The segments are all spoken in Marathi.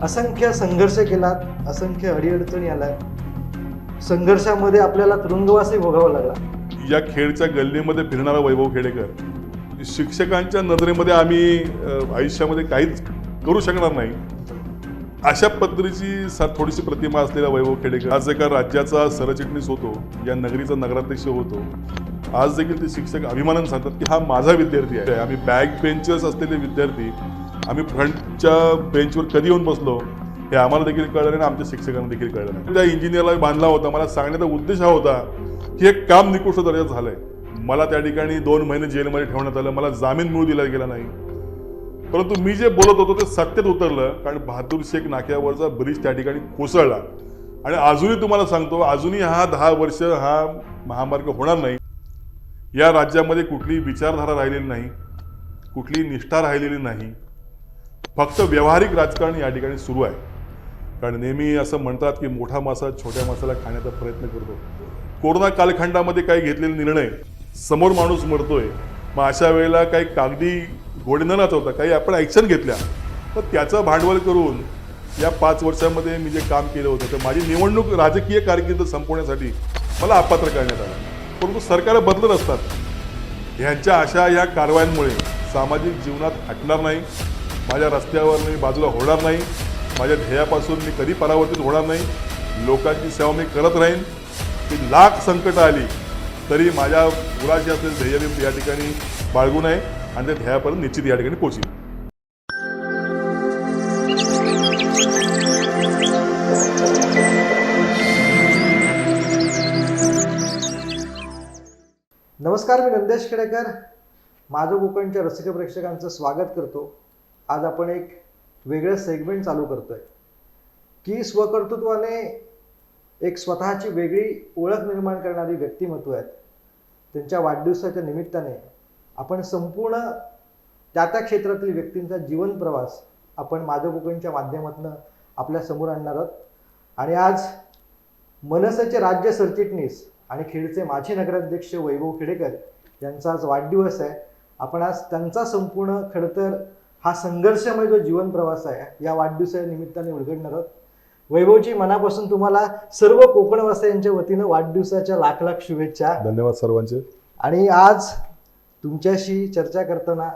असंख्य संघर्ष केलात, असंख्य अडीअडचणी आल्या. संघर्षामध्ये आपल्याला तुरुंगवासही भोगावा लागला. या खेळच्या गल्लीमध्ये फिरणारा वैभव खेडेकर, शिक्षकांच्या नजरेमध्ये आम्ही आयुष्यामध्ये काहीच करू शकणार नाही अशा पद्धतीची थोडीशी प्रतिमा असलेला वैभव खेडेकर आज एका राज्याचा सरचिटणीस होतो, या नगरीचा नगराध्यक्ष होतो. आज देखील ते शिक्षक अभिमानाने सांगतात की हा माझा विद्यार्थी आहे. आम्ही बॅक बेंचर्स असलेले विद्यार्थी आम्ही फ्रंटच्या बेंचवर कधी येऊन बसलो हे आम्हाला देखील कळलं नाही, आमच्या शिक्षकांना देखील कळलं नाही. त्या इंजिनियरला बांधला होता. मला सांगण्याचा उद्देश हा होता की हे काम निकृष्ट दर्जाचं झालंय. मला त्या ठिकाणी 2 महिने जेलमध्ये ठेवण्यात आलं. मला जामीन मिळू दिला गेला नाही. परंतु मी जे बोलत होतो ते सत्यात उतरलं, कारण बहादूर शेख नाक्यावरचा ब्रिज त्या ठिकाणी कोसळला. आणि अजूनही तुम्हाला सांगतो, अजूनही हा 10 वर्ष हा महामार्ग होणार नाही. या राज्यामध्ये कुठलीही विचारधारा राहिलेली नाही, कुठलीही निष्ठा राहिलेली नाही. फक्त व्यावहारिक राजकारण या ठिकाणी सुरू आहे. कारण नेहमी असं म्हणतात की मोठा मासा छोट्या मासाला खाण्याचा प्रयत्न करतो. कोरोना कालखंडामध्ये काही घेतलेले निर्णय, समोर माणूस मरतोय, मग अशा वेळेला काही कागदी घोडे न नाचवता काही आपण ॲक्शन घेतल्या, तर त्याचं भांडवल करून या 5 वर्षामध्ये मी जे काम केलं होतं तर माझी निवडणूक राजकीय कारकीर्द संपवण्यासाठी मला अपात्र करण्यात आलं. परंतु सरकारं बदलत असतात. ह्यांच्या अशा या कारवायांमुळे सामाजिक जीवनात हटणार नाही, माझ्या रस्त्यावर मी बाजूला होणार नाही, माझ्या ध्येयापासून मी कधी परावर्तित होणार नाही. लोकांची सेवा मी करत राहीन. ती लाख संकट आली तरी माझ्या मुलाशी असलेलं ध्येय मी या ठिकाणी बाळगू नये आणि त्या ध्येयापर्यंत निश्चित या ठिकाणी पोहोचीन. नमस्कार, मी नंदेश खेडेकर. माझं कोकणच्या रसिक प्रेक्षकांचं स्वागत करतो. आज आपण एक वेगळं सेगमेंट चालू करतोय की स्वकर्तृत्वाने एक स्वतःची वेगळी ओळख निर्माण करणारी व्यक्तिमत्व आहेत. त्यांच्या वाढदिवसाच्या निमित्ताने आपण संपूर्ण त्या क्षेत्रातील व्यक्तींचा जीवन प्रवास आपण माझं कोकणच्या माध्यमातून आपल्या समोर आणणार आहोत. आणि आज मनसेचे राज्य सरचिटणीस आणि खेडचे माजी नगराध्यक्ष वैभव खेडेकर यांचा आज वाढदिवस आहे. आपण आज त्यांचा संपूर्ण खरं तर हा संघर्षमय जो जीवन प्रवास आहे या वाढदिवसाच्या निमित्ताने उलगडणार आहोत. वैभवजी, मनापासून तुम्हाला सर्व कोकणवासियांच्या वतीनं वाढदिवसाच्या लाख लाख शुभेच्छा. धन्यवाद सर्वांचे. आणि आज तुमच्याशी चर्चा करताना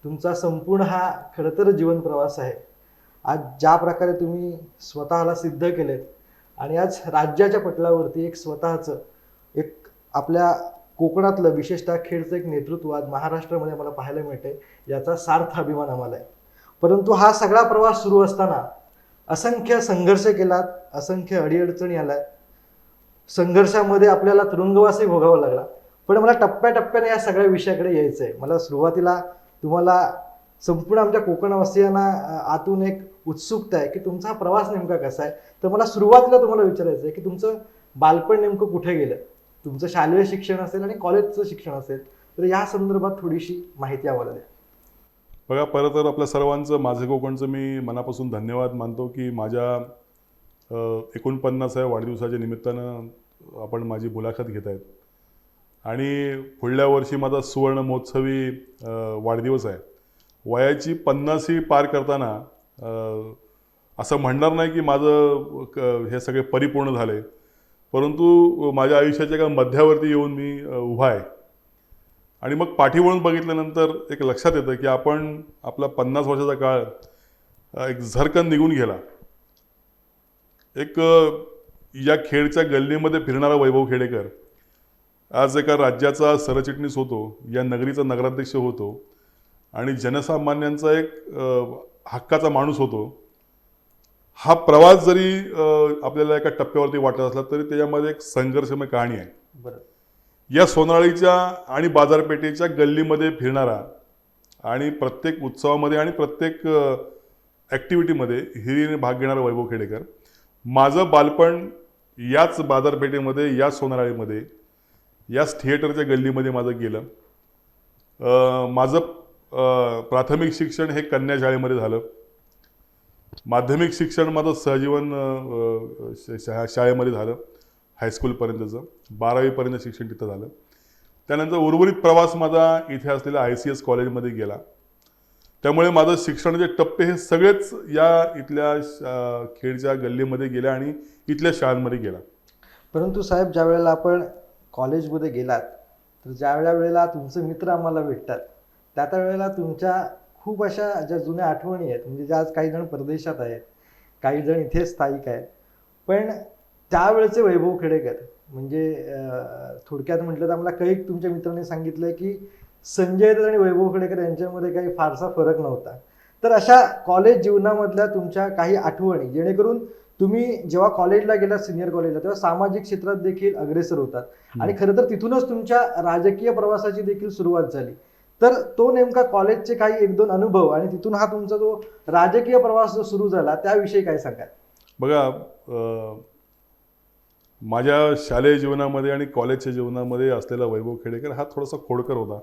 तुमचा संपूर्ण हा खरं तर जीवन प्रवास आहे. आज ज्या प्रकारे तुम्ही स्वतःला सिद्ध केलेत आणि आज राज्याच्या पटलावरती एक स्वतःचं एक आपल्या कोकणातलं विशेषतः खेडचं एक नेतृत्व आज महाराष्ट्रामध्ये मला पाहायला मिळते, याचा सार्थ अभिमान आम्हाला आहे. परंतु हा सगळा प्रवास सुरू असताना असंख्य संघर्ष केलात, असंख्य अडीअडचणी आल्या. संघर्षामध्ये आपल्याला तुरुंगवासही भोगावा लागला. पण मला टप्प्याटप्प्याने या सगळ्या विषयाकडे यायचं आहे. मला सुरुवातीला तुम्हाला संपूर्ण आमच्या कोकणवासियांना आतून एक उत्सुकता आहे की तुमचा प्रवास नेमका कसा आहे. तर मला सुरुवातीला तुम्हाला विचारायचं आहे की तुमचं बालपण नेमकं कुठे गेलं. तुमचं शालेय शिक्षण असेल आणि कॉलेजचं शिक्षण असेल तर या संदर्भात थोडीशी माहिती आम्हाला द्या. बघा, परत तर आपल्या सर्वांचं माझं कोकणचं मी मनापासून धन्यवाद मानतो की माझ्या 49व्या वाढदिवसाच्या निमित्तानं आपण माझी मुलाखत घेत आहेत. आणि पुढल्या वर्षी माझा सुवर्ण महोत्सवी वाढदिवस आहे. वयाची 50 पार करताना असं म्हणणार नाही की माझं हे सगळे परिपूर्ण झाले, परंतु माझ्या आयुष्याच्या एका मध्यावरती येऊन मी उभा आहे. आणि मग पाठीवळून बघितल्यानंतर एक लक्षात येतं की आपण आपला 50 वर्षाचा काळ एक झरकन निघून गेला. एक या खेळच्या गल्लीमध्ये फिरणारा वैभव खेडेकर आज एका राज्याचा सरचिटणीस होतो, या नगरीचा नगराध्यक्ष होतो आणि जनसामान्यांचा एक हक्काचा माणूस होतो. हा प्रवास जरी आपल्याला एका टप्प्यावरती वाटत असला तरी त्याच्यामध्ये एक संघर्षमय कहाणी आहे. बरं. या सोनाळीच्या आणि बाजारपेठेच्या गल्लीमध्ये फिरणारा आणि प्रत्येक उत्सवामध्ये आणि प्रत्येक ॲक्टिव्हिटीमध्ये हिरीने भाग घेणारा वैभव खेडेकर. माझं बालपण याच बाजारपेठेमध्ये, या सोनाळीमध्ये, याच थिएटरच्या गल्लीमध्ये माझं गेलं. माझं प्राथमिक शिक्षण हे कन्या शाळेमध्ये झालं. माध्यमिक शिक्षण माझं सहजीवन शाळेमध्ये झालं, हायस्कूलपर्यंतचं. 12वीपर्यंत शिक्षण तिथं झालं. त्यानंतर उर्वरित प्रवास माझा इथे असलेल्या ICS कॉलेजमध्ये गेला. त्यामुळे माझं शिक्षणाचे टप्पे हे सगळेच या इथल्या खेडच्या गल्लीमध्ये गेल्या आणि इथल्या शाळांमध्ये गेला. परंतु साहेब, ज्या वेळेला आपण कॉलेजमध्ये गेलात, तर ज्या वेळेला तुमचे मित्र आम्हाला भेटतात, त्या वेळेला तुमच्या खूप अशा ज्या जुन्या आठवणी आहेत, म्हणजे ज्या आज काही जण परदेशात आहेत, काही जण इथे स्थायिक आहेत, पण त्यावेळेचे वैभव खेडेकर म्हणजे थोडक्यात म्हटलं तर आम्हाला काही तुमच्या मित्रांनी सांगितलं की संजय दत्त आणि वैभव खेडेकर यांच्यामध्ये काही फारसा फरक नव्हता. तर अशा कॉलेज जीवनामधल्या तुमच्या काही आठवणी, जेणेकरून तुम्ही जेव्हा कॉलेजला गेलात, सिनियर कॉलेजला, तेव्हा सामाजिक क्षेत्रात देखील अग्रेसर होतात आणि खरं तर तिथूनच तुमच्या राजकीय प्रवासाची देखील सुरुवात झाली. तर तो नेमका कॉलेजचे काही एक दोन अनुभव आणि तिथून हा तुमचा जो राजकीय प्रवास जो सुरू झाला त्याविषयी काय सांगाल? बघा, माझ्या शालेय जीवनामध्ये आणि कॉलेजच्या जीवनामध्ये असलेला वैभव खेडेकर हा थोडासा खोडकर होता,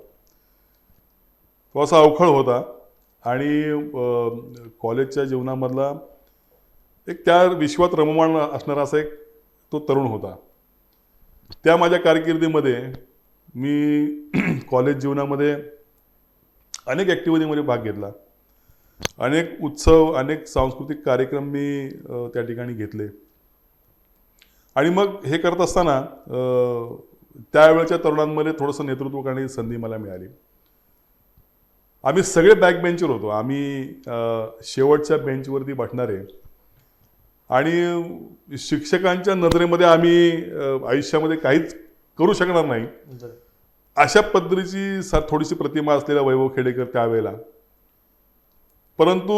थोडासा अवखळ होता आणि कॉलेजच्या जीवनामधला एक त्या विश्वात रममाण असणारा असा एक तो तरुण होता. त्या माझ्या कारकिर्दीमध्ये मी कॉलेज जीवनामध्ये अनेक ॲक्टिव्हिटीमध्ये भाग घेतला, अनेक उत्सव, अनेक सांस्कृतिक कार्यक्रम मी त्या ठिकाणी घेतले. आणि मग हे करत असताना त्यावेळेच्या तरुणांमध्ये थोडंसं नेतृत्व करण्याची संधी मला मिळाली. आम्ही सगळे बॅक बेंचवर होतो, आम्ही शेवटच्या बेंचवरती बसणारे आणि शिक्षकांच्या नजरेमध्ये आम्ही आयुष्यामध्ये काहीच करू शकणार नाही अशा पद्धतीची थोडीशी प्रतिमा असलेला वैभव खेडेकर त्यावेळेला. परंतु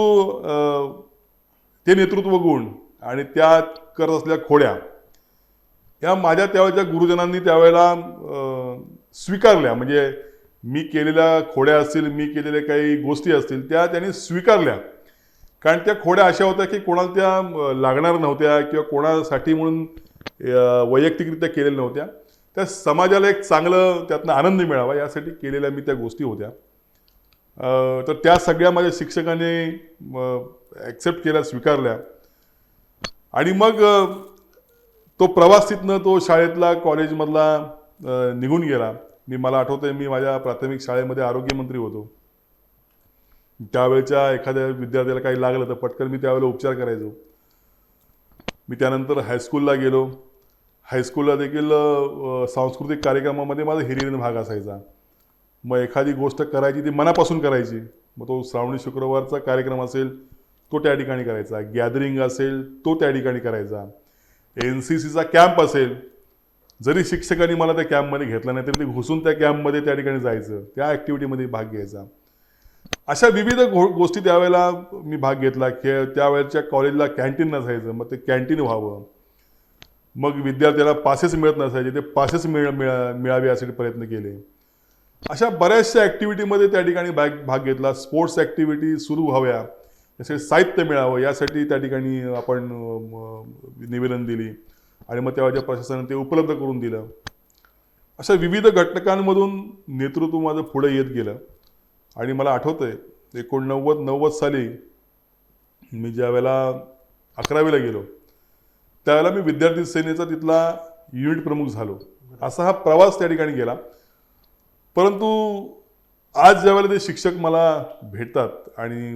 ते नेतृत्व गुण आणि त्या करत असलेल्या खोड्या या माझ्या त्यावेळेच्या गुरुजनांनी त्यावेळेला स्वीकारल्या. म्हणजे मी केलेल्या खोड्या असतील, मी केलेल्या काही गोष्टी असतील, त्या त्यांनी स्वीकारल्या. कारण त्या खोड्या अशा होत्या की कोणाला त्या लागणार नव्हत्या किंवा कोणासाठी म्हणून वैयक्तिकरित्या केलेल्या नव्हत्या. त्या समाजाला एक चांगलं त्यातनं आनंद मिळावा यासाठी केलेल्या मी त्या गोष्टी होत्या. तर त्या सगळ्या माझ्या शिक्षकांनी ॲक्सेप्ट केल्या, स्वीकारल्या. आणि मग तो प्रवास तिथनं तो शाळेतला, कॉलेजमधला निघून गेला. मला आठवतंय, मी माझ्या प्राथमिक शाळेमध्ये आरोग्यमंत्री होतो. त्यावेळेच्या एखाद्या विद्यार्थ्याला काही लागलं तर पटकन मी त्यावेळेला उपचार करायचो. मी त्यानंतर हायस्कूलला गेलो. हायस्कूलला देखील सांस्कृतिक कार्यक्रमामध्ये माझा हिरिरीने भाग असायचा. मग एखादी गोष्ट करायची ती मनापासून करायची. मग तो श्रावणी शुक्रवारचा कार्यक्रम असेल तो त्या ठिकाणी करायचा, गॅदरिंग असेल तो त्या ठिकाणी करायचा, NCCचा कॅम्प असेल, जरी शिक्षकांनी मला त्या कॅम्पमध्ये घेतलं नाही तरी ते घुसून त्या कॅम्पमध्ये त्या ठिकाणी जायचं, त्या ॲक्टिव्हिटीमध्ये भाग घ्यायचा. अशा विविध गोष्टी त्यावेळेला मी भाग घेतला. त्यावेळेच्या कॉलेजला कॅन्टीन नसायचं, मग ते कॅन्टीन व्हावं. मग विद्यार्थ्याला पासेस मिळत नसायचे, ते पासेस मिळावे यासाठी प्रयत्न केले. अशा बऱ्याचशा ॲक्टिव्हिटीमध्ये त्या ठिकाणी भाग घेतला. स्पोर्ट्स ॲक्टिव्हिटी सुरू व्हाव्या, यासाठी साहित्य मिळावं यासाठी त्या ठिकाणी आपण निवेदन दिली आणि मग त्यावेळेच्या प्रशासनाने ते उपलब्ध करून दिलं. अशा विविध घटकांमधून नेतृत्व माझं पुढे येत गेलं. आणि मला आठवतंय 1990 साली मी ज्या वेळेला 11वीला गेलो त्यावेळेला मी विद्यार्थी सेनेचा तिथला युनिट प्रमुख झालो. असा हा प्रवास त्या ठिकाणी गेला. परंतु आज ज्यावेळेला ते शिक्षक मला भेटतात आणि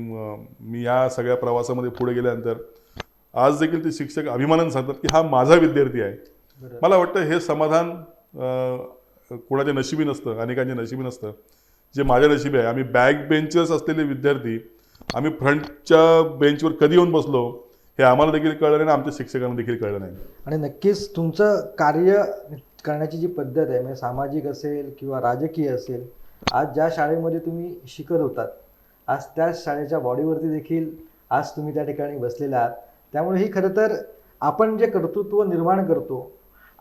मी या सगळ्या प्रवासामध्ये पुढे गेल्यानंतर आज देखील ते शिक्षक अभिमानाने सांगतात की हा माझा विद्यार्थी आहे. मला वाटतं हे समाधान कोणाच्या नशिबी नसतं, अनेकांच्या नशिबी नसतं, जे माझ्या नशिबी आहे. आम्ही बॅक बेंचर्स असलेले विद्यार्थी आम्ही फ्रंटच्या बेंचवर कधी येऊन बसलो हे आम्हाला देखील कळलं नाही आणि आमच्या शिक्षकांना देखील कळलं नाही. आणि नक्कीच तुमचं कार्य करण्याची जी पद्धत आहे, म्हणजे सामाजिक असेल किंवा राजकीय असेल, आज ज्या शाळेमध्ये तुम्ही शिकत होतात आज त्याच शाळेच्या बॉडीवरती देखील आज तुम्ही त्या ठिकाणी बसलेले आहात. त्यामुळे ही खरं तर आपण जे कर्तृत्व निर्माण करतो,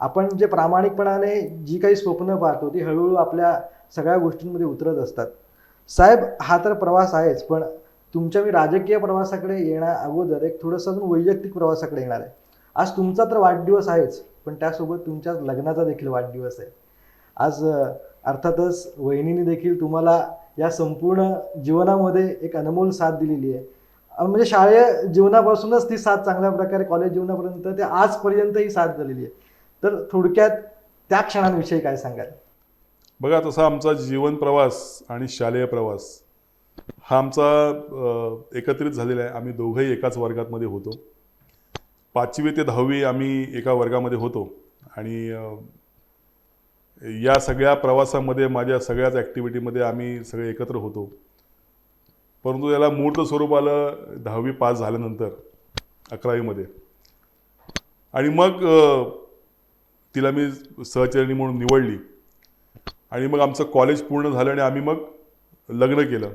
आपण जे प्रामाणिकपणाने जी काही स्वप्न पाहतो ती हळूहळू आपल्या सगळ्या गोष्टींमध्ये उतरत असतात. साहेब, हा तर प्रवास आहेच, पण तुमच्या मी राजकीय प्रवासाकडे येण्या अगोदर एक थोडंसं अजून वैयक्तिक प्रवासाकडे येणार आहे. आज तुमचा तर वाढदिवस आहेच, पण त्यासोबत तुमच्या लग्नाचा देखील वाढदिवस आहे. आज अर्थातच वहिनीने देखील तुम्हाला या संपूर्ण जीवनामध्ये एक अनमोल साथ दिलेली आहे. म्हणजे शाळेय जीवनापासूनच ती साथ चांगल्या प्रकारे कॉलेज जीवनापर्यंत ते आजपर्यंत ही साथ झालेली आहे. तर थोडक्यात त्या क्षणांविषयी काय सांगाल? बघा, तसा आमचा जीवन प्रवास आणि शालेय प्रवास हा आमचा एकत्रित झालेला आहे. आम्ही दोघंही एकाच वर्गामध्ये होतो. 5वी ते 10वी आम्ही एका वर्गामध्ये होतो आणि या सगळ्या प्रवासामध्ये माझ्या सगळ्याच ॲक्टिव्हिटीमध्ये आम्ही सगळे एकत्र होतो. परंतु याला मूर्त स्वरूप आलं 10वी पास झाल्यानंतर 11वीमध्ये. आणि मग तिला मी सहचरिणी म्हणून निवडली आणि मग आमचं कॉलेज पूर्ण झालं आणि आम्ही मग लग्न केलं.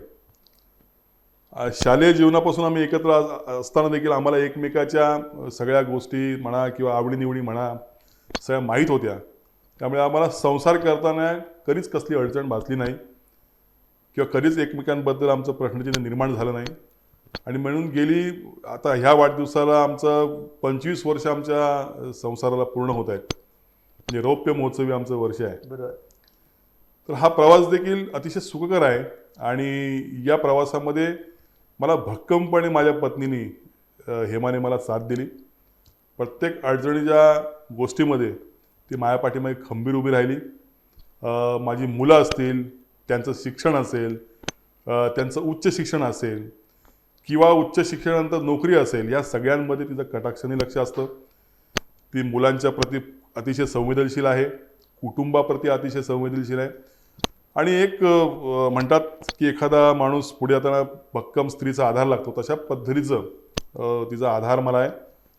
शालेय जीवनापासून आम्ही एकत्र असताना देखील आम्हाला एकमेकाच्या सगळ्या गोष्टी म्हणा किंवा आवडीनिवडी म्हणा सगळ्या माहीत होत्या. त्यामुळे आम्हाला संसार करताना कधीच कसली अडचण भासली नाही किंवा कधीच एकमेकांबद्दल आमचं प्रश्नचिन्ह निर्माण झालं नाही. आणि म्हणून गेली आता ह्या वाढदिवसाला आमचं 25 वर्ष आमच्या संसाराला पूर्ण होत आहेत. म्हणजे रौप्य महोत्सवी आमचं वर्ष आहे. बरोबर. तर हा प्रवास देखील अतिशय सुखकर आहे आणि या प्रवासामध्ये मला भक्कमपणे माझ्या पत्नीने हेमाने मला साथ दिली. प्रत्येक अडचणीच्या गोष्टीमध्ये ती माझ्या पाठीमागे खंबीर उभी राहिली. माझी मुलं असतील, त्यांचं शिक्षण असेल, त्यांचं उच्च शिक्षण असेल किंवा उच्च शिक्षणानंतर नोकरी असेल, या सगळ्यांमध्ये तिचं कटाक्षाने लक्ष असतं. ती मुलांच्या प्रती अतिशय संवेदनशील आहे, कुटुंबाप्रती अतिशय संवेदनशील आहे. आणि एक म्हणतात की एखादा माणूस पुढे येताना भक्कम स्त्रीचा आधार लागतो, तशा पद्धतीचं तिचा आधार मला आहे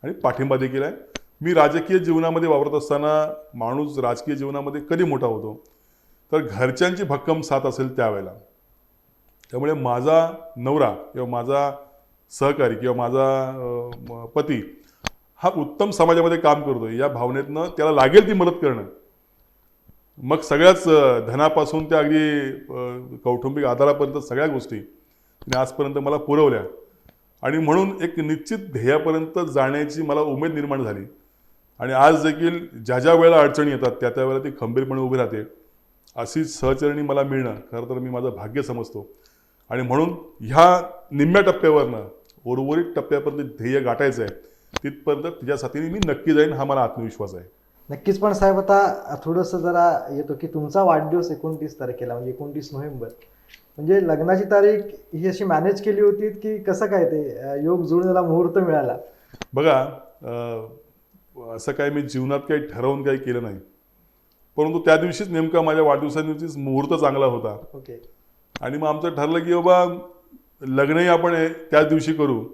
आणि पाठिंबा देखील आहे. मी राजकीय जीवनामध्ये वावरत असताना माणूस राजकीय जीवनामध्ये कधी मोठा होतो तर घरच्यांची भक्कम साथ असेल त्यावेळेला. त्यामुळे माझा नवरा किंवा माझा सहकारी किंवा माझा पती हा उत्तम समाजामध्ये काम करतो या भावनेतनं त्याला लागेल ती मदत करणं. मग सगळ्याच धनापासून त्या अगदी कौटुंबिक आधारापर्यंत सगळ्या गोष्टी तिने आजपर्यंत मला पुरवल्या. आणि म्हणून एक निश्चित ध्येयापर्यंत जाण्याची मला उमेद निर्माण झाली. आणि आज देखील ज्या ज्या वेळेला अडचणी येतात त्या त्यावेळेला ती खंबीरपणे उभी राहते. अशी सहचरणी मला मिळणं खरं तर मी माझं भाग्य समजतो. आणि म्हणून ह्या निम्म्या टप्प्यावरनं उर्वरित टप्प्यापर्यंत ध्येय गाठायचं आहे, तिथपर्यंत तिच्या साथीने मी नक्की जाईन, हा मला आत्मविश्वास आहे. नक्कीच. पण साहेब आता थोडंसं जरा येतो की तुमचा वाढदिवस 29 तारखेला म्हणजे 29 नोव्हेंबर, म्हणजे लग्नाची तारीख ही अशी मॅनेज केली होती की कसं काय ते योग जुळण्याला मुहूर्त मिळाला? बघा, असं काय मी जीवनात काही ठरवून काही केलं नाही, परंतु त्या दिवशीच नेमका माझ्या वाढदिवसादिवशीच मुहूर्त चांगला होता. ओके. आणि मग आमचं ठरलं की बाबा लग्नही आपण त्याच दिवशी करू,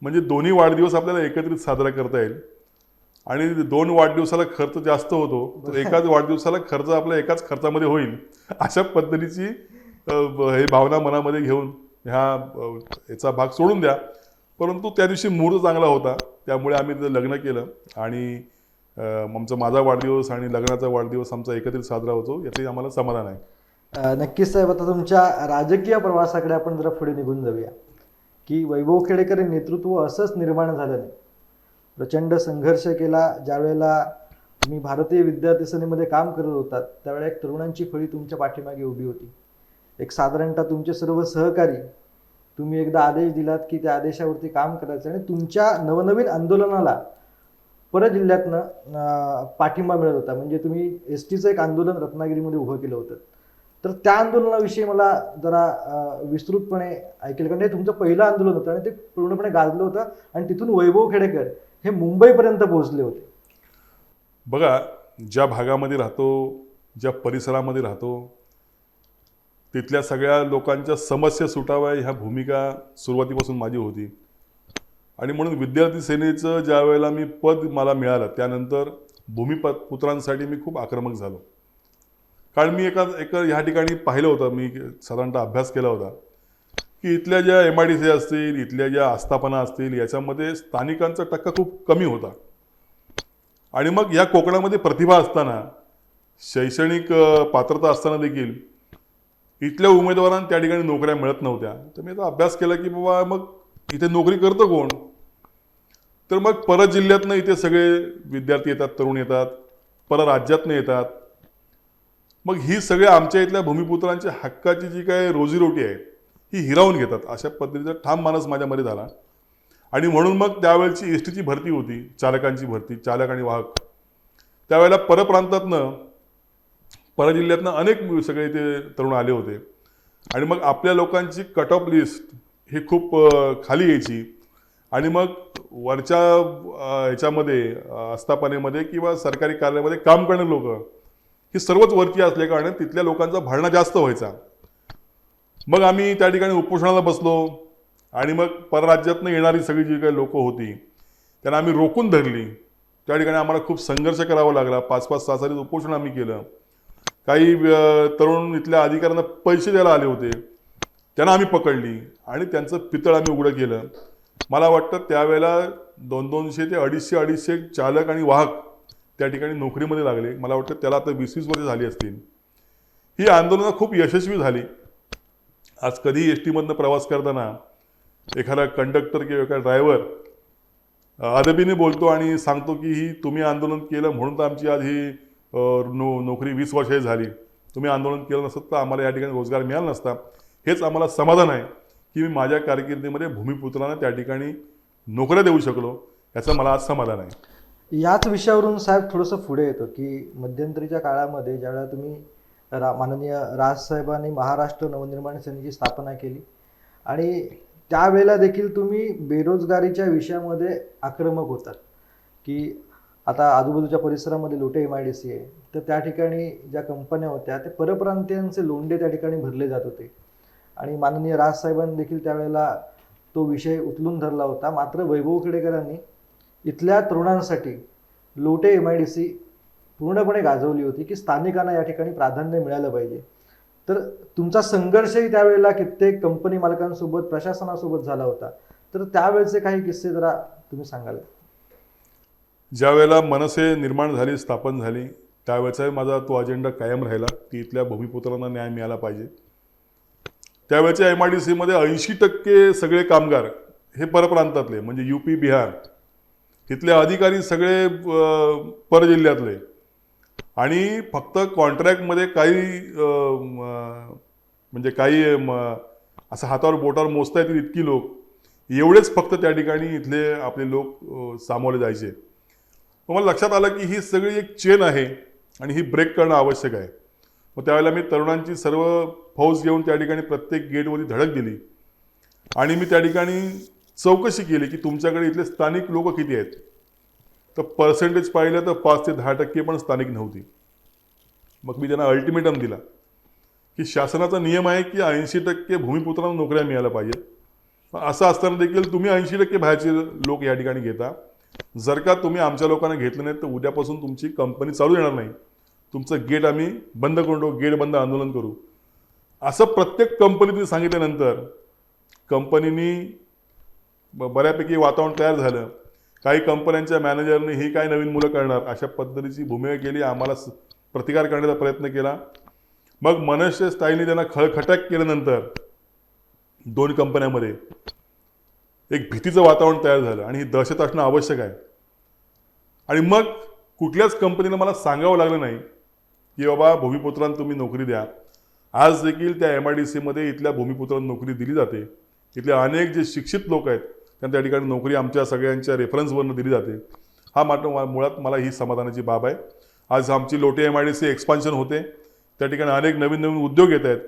म्हणजे दोन्ही वाढदिवस आपल्याला एकत्रित साजरा करता येईल. आणि 2 वाढदिवसाला खर्च जास्त होतो, तर एकाच वाढदिवसाला खर्च आपल्या एकाच खर्चामध्ये होईल, अशा पद्धतीची हे भावना मनामध्ये घेऊन याचा भाग सोडून द्या. परंतु त्या दिवशी मुहूर्त चांगला होता, त्यामुळे आम्ही लग्न केलं आणि माझा वाढदिवस आणि लग्नाचा वाढदिवस आमचा एकत्रित साजरा होतो, याचंही आम्हाला समाधान आहे. नक्कीच साहेब. आता तुमच्या राजकीय प्रवासाकडे आपण जरा पुढे निघून जाऊया की वैभव खेडेकर हे नेतृत्व असंच निर्माण झालं नाही. प्रचंड संघर्ष केला. ज्यावेळेला तुम्ही भारतीय विद्यार्थी सेनेमध्ये काम करत होतात त्यावेळेला एक तरुणांची फळी तुमच्या पाठीमागे उभी होती. एक साधारणतः तुमचे सर्व सहकारी, तुम्ही एकदा आदेश दिलात की त्या आदेशावरती काम करायचं आणि तुमच्या नवनवीन आंदोलनाला परत जिल्ह्यातनं पाठिंबा मिळत होता. म्हणजे तुम्ही STचं एक आंदोलन रत्नागिरीमध्ये उभं केलं होतं. तर त्या आंदोलनाविषयी मला जरा विस्तृतपणे ऐकेल, कारण हे तुमचं पहिलं आंदोलन होतं आणि ते पूर्णपणे गाजलं होतं आणि तिथून वैभव खेडेकर हे मुंबईपर्यंत पोहोचले होते. बघा, ज्या भागामध्ये राहतो, ज्या परिसरामध्ये राहतो, तिथल्या सगळ्या लोकांच्या समस्या सुटाव्या ह्या भूमिका सुरुवातीपासून माझी होती. आणि म्हणून विद्यार्थी सेनेचं ज्या वेळेला मी पद मला मिळालं त्यानंतर भूमिपुत्रांसाठी मी खूप आक्रमक झालो. कारण मी एका ह्या ठिकाणी पाहिलं होतं, मी साधारणतः अभ्यास केला होता की इथल्या ज्या MIDC असतील, इथल्या ज्या आस्थापना असतील, याच्यामध्ये स्थानिकांचा टक्का खूप कमी होता. आणि मग या कोकणामध्ये प्रतिभा असताना, शैक्षणिक पात्रता असताना देखील इथल्या उमेदवारांना त्या ठिकाणी नोकऱ्या मिळत नव्हत्या. तर मी आता अभ्यास केला की बाबा मग इथे नोकरी करतं कोण? तर मग परत जिल्ह्यातनं इथे सगळे विद्यार्थी येतात, तरुण येतात, परराज्यातनं येतात. मग ही सगळे आमच्या इथल्या भूमिपुत्रांच्या हक्काची जी काय रोजीरोटी आहे ही हिरावून घेतात. अशा पद्धतीचा ठाम मानस माझ्यामध्ये झाला. आणि म्हणून मग त्यावेळेची STची भरती होती, चालकांची भरती, चालक आणि वाहक. त्यावेळेला परप्रांतातनं, परजिल्ह्यातनं अनेक सगळे ते तरुण आले होते. आणि मग आपल्या लोकांची कट ऑफ लिस्ट ही खूप खाली यायची आणि मग वरच्या ह्याच्यामध्ये आस्थापनेमध्ये किंवा सरकारी कार्यालयामध्ये काम करणारे लोक ही सर्वच वरती असल्या कारणाने तिथल्या लोकांचा भरणा जास्त व्हायचा. मग आम्ही त्या ठिकाणी उपोषणाला बसलो आणि मग परराज्यातनं येणारी सगळी जी काही लोकं होती त्यांना आम्ही रोखून धरली. त्या ठिकाणी आम्हाला खूप संघर्ष करावा लागला. 5-5, 6 दिवस उपोषण आम्ही केलं. काही तरुण इथल्या अधिकाऱ्यांना पैसे द्यायला आले होते, त्यांना आम्ही पकडली आणि त्यांचं पितळ आम्ही उघडं केलं. मला वाटतं त्यावेळेला 200 ते 250 चालक आणि वाहक त्या ठिकाणी नोकरीमध्ये लागले. मला वाटतं त्याला आता 20-20 वर्ष झाली असतील. ही आंदोलनं खूप यशस्वी झाली. आज कधी एस टीमधनं प्रवास करताना एखादा कंडक्टर किंवा एखादा ड्रायव्हर अदबीने बोलतो आणि सांगतो की ही तुम्ही आंदोलन केलं म्हणून तर आमची आज ही नोकरी 20 वर्ष झाली. तुम्ही आंदोलन केलं नसतं तर आम्हाला या ठिकाणी रोजगार मिळाला नसता. हेच आम्हाला समाधान आहे की मी माझ्या कारकिर्दीमध्ये भूमिपुत्रांना त्या ठिकाणी नोकऱ्या देऊ शकलो, याचं मला आज समाधान आहे. याच विषयावरून साहेब थोडंसं पुढे येतो की मध्यंतरीच्या काळामध्ये ज्यावेळेला तुम्ही माननीय राजसाहेबांनी महाराष्ट्र नवनिर्माण सेनेची स्थापना केली आणि त्यावेळेला देखील तुम्ही बेरोजगारीच्या विषयामध्ये आक्रमक होतात की आता आजूबाजूच्या परिसरामध्ये लोटे MIDC आहे, तर त्या ठिकाणी ज्या कंपन्या होत्या ते परप्रांतीयांचे लोंढे त्या ठिकाणी भरले जात होते आणि माननीय राजसाहेबांनी देखील त्यावेळेला तो विषय उचलून धरला होता. मात्र वैभव खेडेकरांनी इथल्या तरुणांसाठी लोटे MIDC पूर्णपणे गाजवली होती की स्थानिकांना या ठिकाणी प्राधान्य मिळालं पाहिजे. तर तुमचा संघर्षही त्यावेळेला कित्येक कंपनी मालकांसोबत प्रशासनासोबत झाला होता, तर त्यावेळेचे काही किस्से जरा तुम्ही सांगाल? ज्या वेळेला मनसे निर्माण झाली, स्थापन झाली, त्यावेळेचा माझा तो अजेंडा कायम राहिला की इथल्या भूमिपुत्रांना न्याय मिळाला पाहिजे. त्यावेळेच्या MIDCमध्ये 80% सगळे कामगार हे परप्रांतातले, म्हणजे UP, बिहार, तिथले अधिकारी सगळे परजिल्ह्यातले आणि फक्त कॉन्ट्रॅक्टमध्ये काही म्हणजे काही असं हातावर बोटावर मोजता येतील इतकी लोक, एवढेच फक्त त्या ठिकाणी इथले आपले लोक सामावले जायचे. मला लक्षात आलं की ही सगळी एक चेन आहे आणि ही ब्रेक करणं आवश्यक आहे. मग त्यावेळेला मी तरुणांची सर्व फौज घेऊन त्या ठिकाणी प्रत्येक गेटवरती धडक दिली आणि मी त्या ठिकाणी चौकशी केली की तुमच्याकडे इथले स्थानिक लोक किती आहेत. तर पर्सेंटेज पाहिलं तर 5 ते 10% पण स्थानिक नव्हती. मग मी त्यांना अल्टिमेटम दिला की शासनाचा नियम आहे की 80% भूमिपुत्रांना नोकऱ्या मिळायला पाहिजेत. असं असताना देखील तुम्ही 80% बाहेरचे लोक या ठिकाणी घेता. जर का तुम्ही आमच्या लोकांना घेतलं नाही तर उद्यापासून तुमची कंपनी चालू येणार नाही, तुमचं गेट आम्ही बंद करू, गेट बंद आंदोलन करू. असं प्रत्येक कंपनीने सांगितल्यानंतर कंपनीनी बऱ्यापैकी वातावरण तयार झालं. काही कंपन्यांच्या मॅनेजरने ही काय नवीन मुलं करणार अशा पद्धतीची भूमिका केली, आम्हाला प्रतिकार करण्याचा प्रयत्न केला. मग मनसे स्टाईलने त्यांना खळखटाक केल्यानंतर 2 कंपन्यांमध्ये एक भीतीचं वातावरण तयार झालं आणि ही दहशत असणं आवश्यक आहे. आणि मग कुठल्याच कंपनीला मला सांगावं लागलं नाही की बाबा भूमिपुत्रांना तुम्ही नोकरी द्या. आज देखील त्या MIDCमध्ये इथल्या भूमिपुत्रांना नोकरी दिली जाते. इथले अनेक जे शिक्षित लोक आहेत त्यांना त्या ठिकाणी नोकरी आमच्या सगळ्यांच्या रेफरन्सवरनं दिली जाते. हा मात्र मुळात मला ही समाधानाची बाब आहे. आज आमची लोटे MIDC एक्सपान्शन होते, त्या ठिकाणी अनेक नवीन नवीन उद्योग येत आहेत.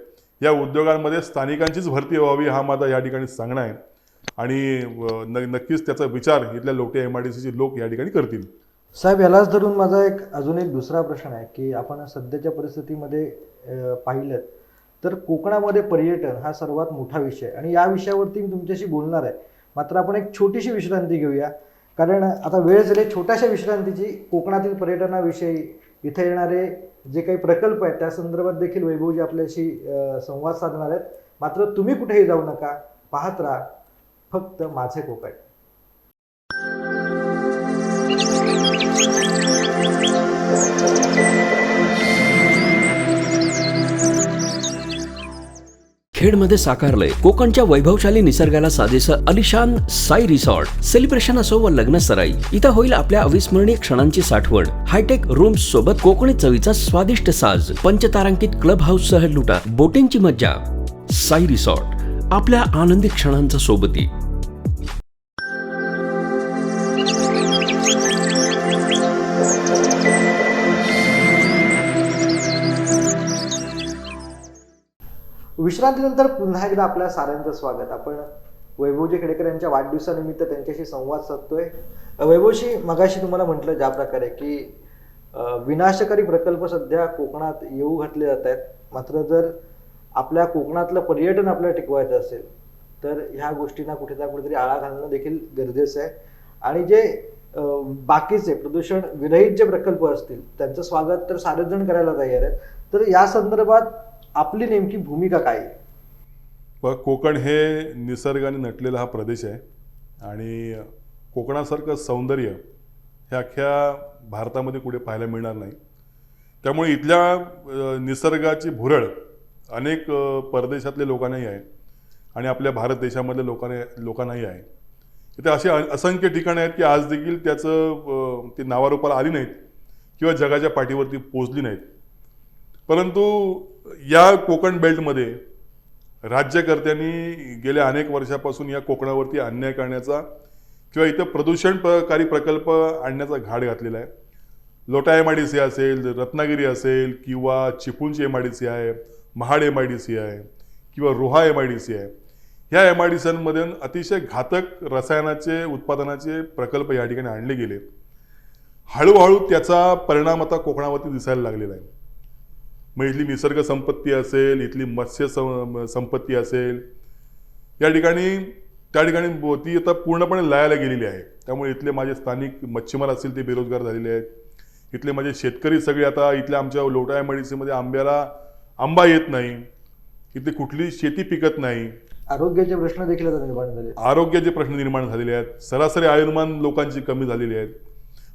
या उद्योगांमध्ये स्थानिकांचीच भरती व्हावी हा माझा या ठिकाणी सांगणं आहे आणि नक्कीच त्याचा विचार इथल्या लोटे MIDCचे लोक या ठिकाणी करतील. साहेब, यालाच धरून माझा अजून एक दुसरा प्रश्न आहे की आपण सध्याच्या परिस्थितीमध्ये पाहिलं तर कोकणामध्ये पर्यटन हा सर्वात मोठा विषय आणि या विषयावरती मी तुमच्याशी बोलणार आहे. मात्र आपण एक छोटीशी विश्रांती घेऊया, कारण आता वेळ झाली छोट्याशा विश्रांतीची. कोकणातील पर्यटनाविषयी इथे येणारे जे काही प्रकल्प आहेत त्या संदर्भात देखील वैभवजी आपल्याशी संवाद साधणार आहेत. मात्र तुम्ही कुठेही जाऊ नका, पाहत राहा फक्त माझे कोकण. खेडमध्ये साकारलंय कोकणच्या वैभवशाली निसर्गाला साजेसं अलिशान साई रिसॉर्ट. सेलिब्रेशन असो व लग्न सराई, इथं होईल आपल्या अविस्मरणीय क्षणांची साठवण. हायटेक रूम्स सोबत कोकणी चवीचा स्वादिष्ट साज, पंचतारांकित क्लब हाऊस सह लुटा बोटिंगची मज्जा. साई रिसॉर्ट, आपल्या आनंदी क्षणांचा सोबती. विश्रांतीनंतर पुन्हा एकदा आपल्या साऱ्यांचं स्वागत. आपण वैभवजी खेडेकर यांच्या वाढदिवसानिमित्त त्यांच्याशी संवाद साधतोय. वैभवशी मगाशी तुम्हाला म्हटलं ज्या प्रकारे की विनाशकारी प्रकल्प सध्या कोकणात येऊ घातले जात आहेत, मात्र जर आपल्या कोकणातलं पर्यटन आपल्याला टिकवायचं असेल तर ह्या गोष्टींना कुठेतरी आळा घालणं देखील गरजेचं आहे. आणि जे बाकीचे प्रदूषण विरहित जे प्रकल्प असतील त्यांचं स्वागत तर सारेच जण करायला तयार आहेत. तर या संदर्भात आपली नेमकी भूमिका काय आहे? कोकण हे निसर्गाने नटलेला हा प्रदेश आहे आणि कोकणासारखं सौंदर्य हे अख्ख्या भारतामध्ये कुठे पाहायला मिळणार नाही. त्यामुळे इथल्या निसर्गाची भुरळ अनेक परदेशातल्या लोकांनाही आहे आणि आपल्या भारत देशामधल्या लोकांनाही आहे. इथे असे असंख्य ठिकाणं आहेत की आज देखील त्याचं ती नावारूपाला आली नाहीत किंवा जगाच्या पाठीवरती पोचली नाहीत. परंतु या कोकण बेल्टमध्ये राज्यकर्त्यांनी गेल्या अनेक वर्षापासून या कोकणावरती अन्याय करण्याचा किंवा इथं प्रदूषणकारी प्रकल्प आणण्याचा घाट घातलेला आहे. लोटा MIDC असेल, रत्नागिरी असेल किंवा चिपळूणची MIDC आहे, महाड MIDC आहे किंवा रोहा MIDC आहे. ह्या MIDCमध्ये अतिशय घातक रसायनाचे उत्पादनाचे प्रकल्प या ठिकाणी आणले गेले. हळूहळू त्याचा परिणाम आता कोकणावरती दिसायला लागलेला आहे. मग इथली निसर्ग संपत्ती असेल, इथली मत्स्य संपत्ती असेल, त्या ठिकाणी ती आता पूर्णपणे लयाला गेलेली आहे. त्यामुळे इथले माझे स्थानिक मच्छीमार असतील ते बेरोजगार झालेले आहेत. इथले माझे शेतकरी सगळे आता इथल्या आमच्या लोटा MIDCमध्ये आंबा येत नाही, इथे कुठली शेती पिकत नाही. आरोग्याचे प्रश्न देखील आता निर्माण झाले. आरोग्याचे प्रश्न निर्माण झालेले आहेत. सरासरी आयुर्मान लोकांची कमी झालेली आहेत.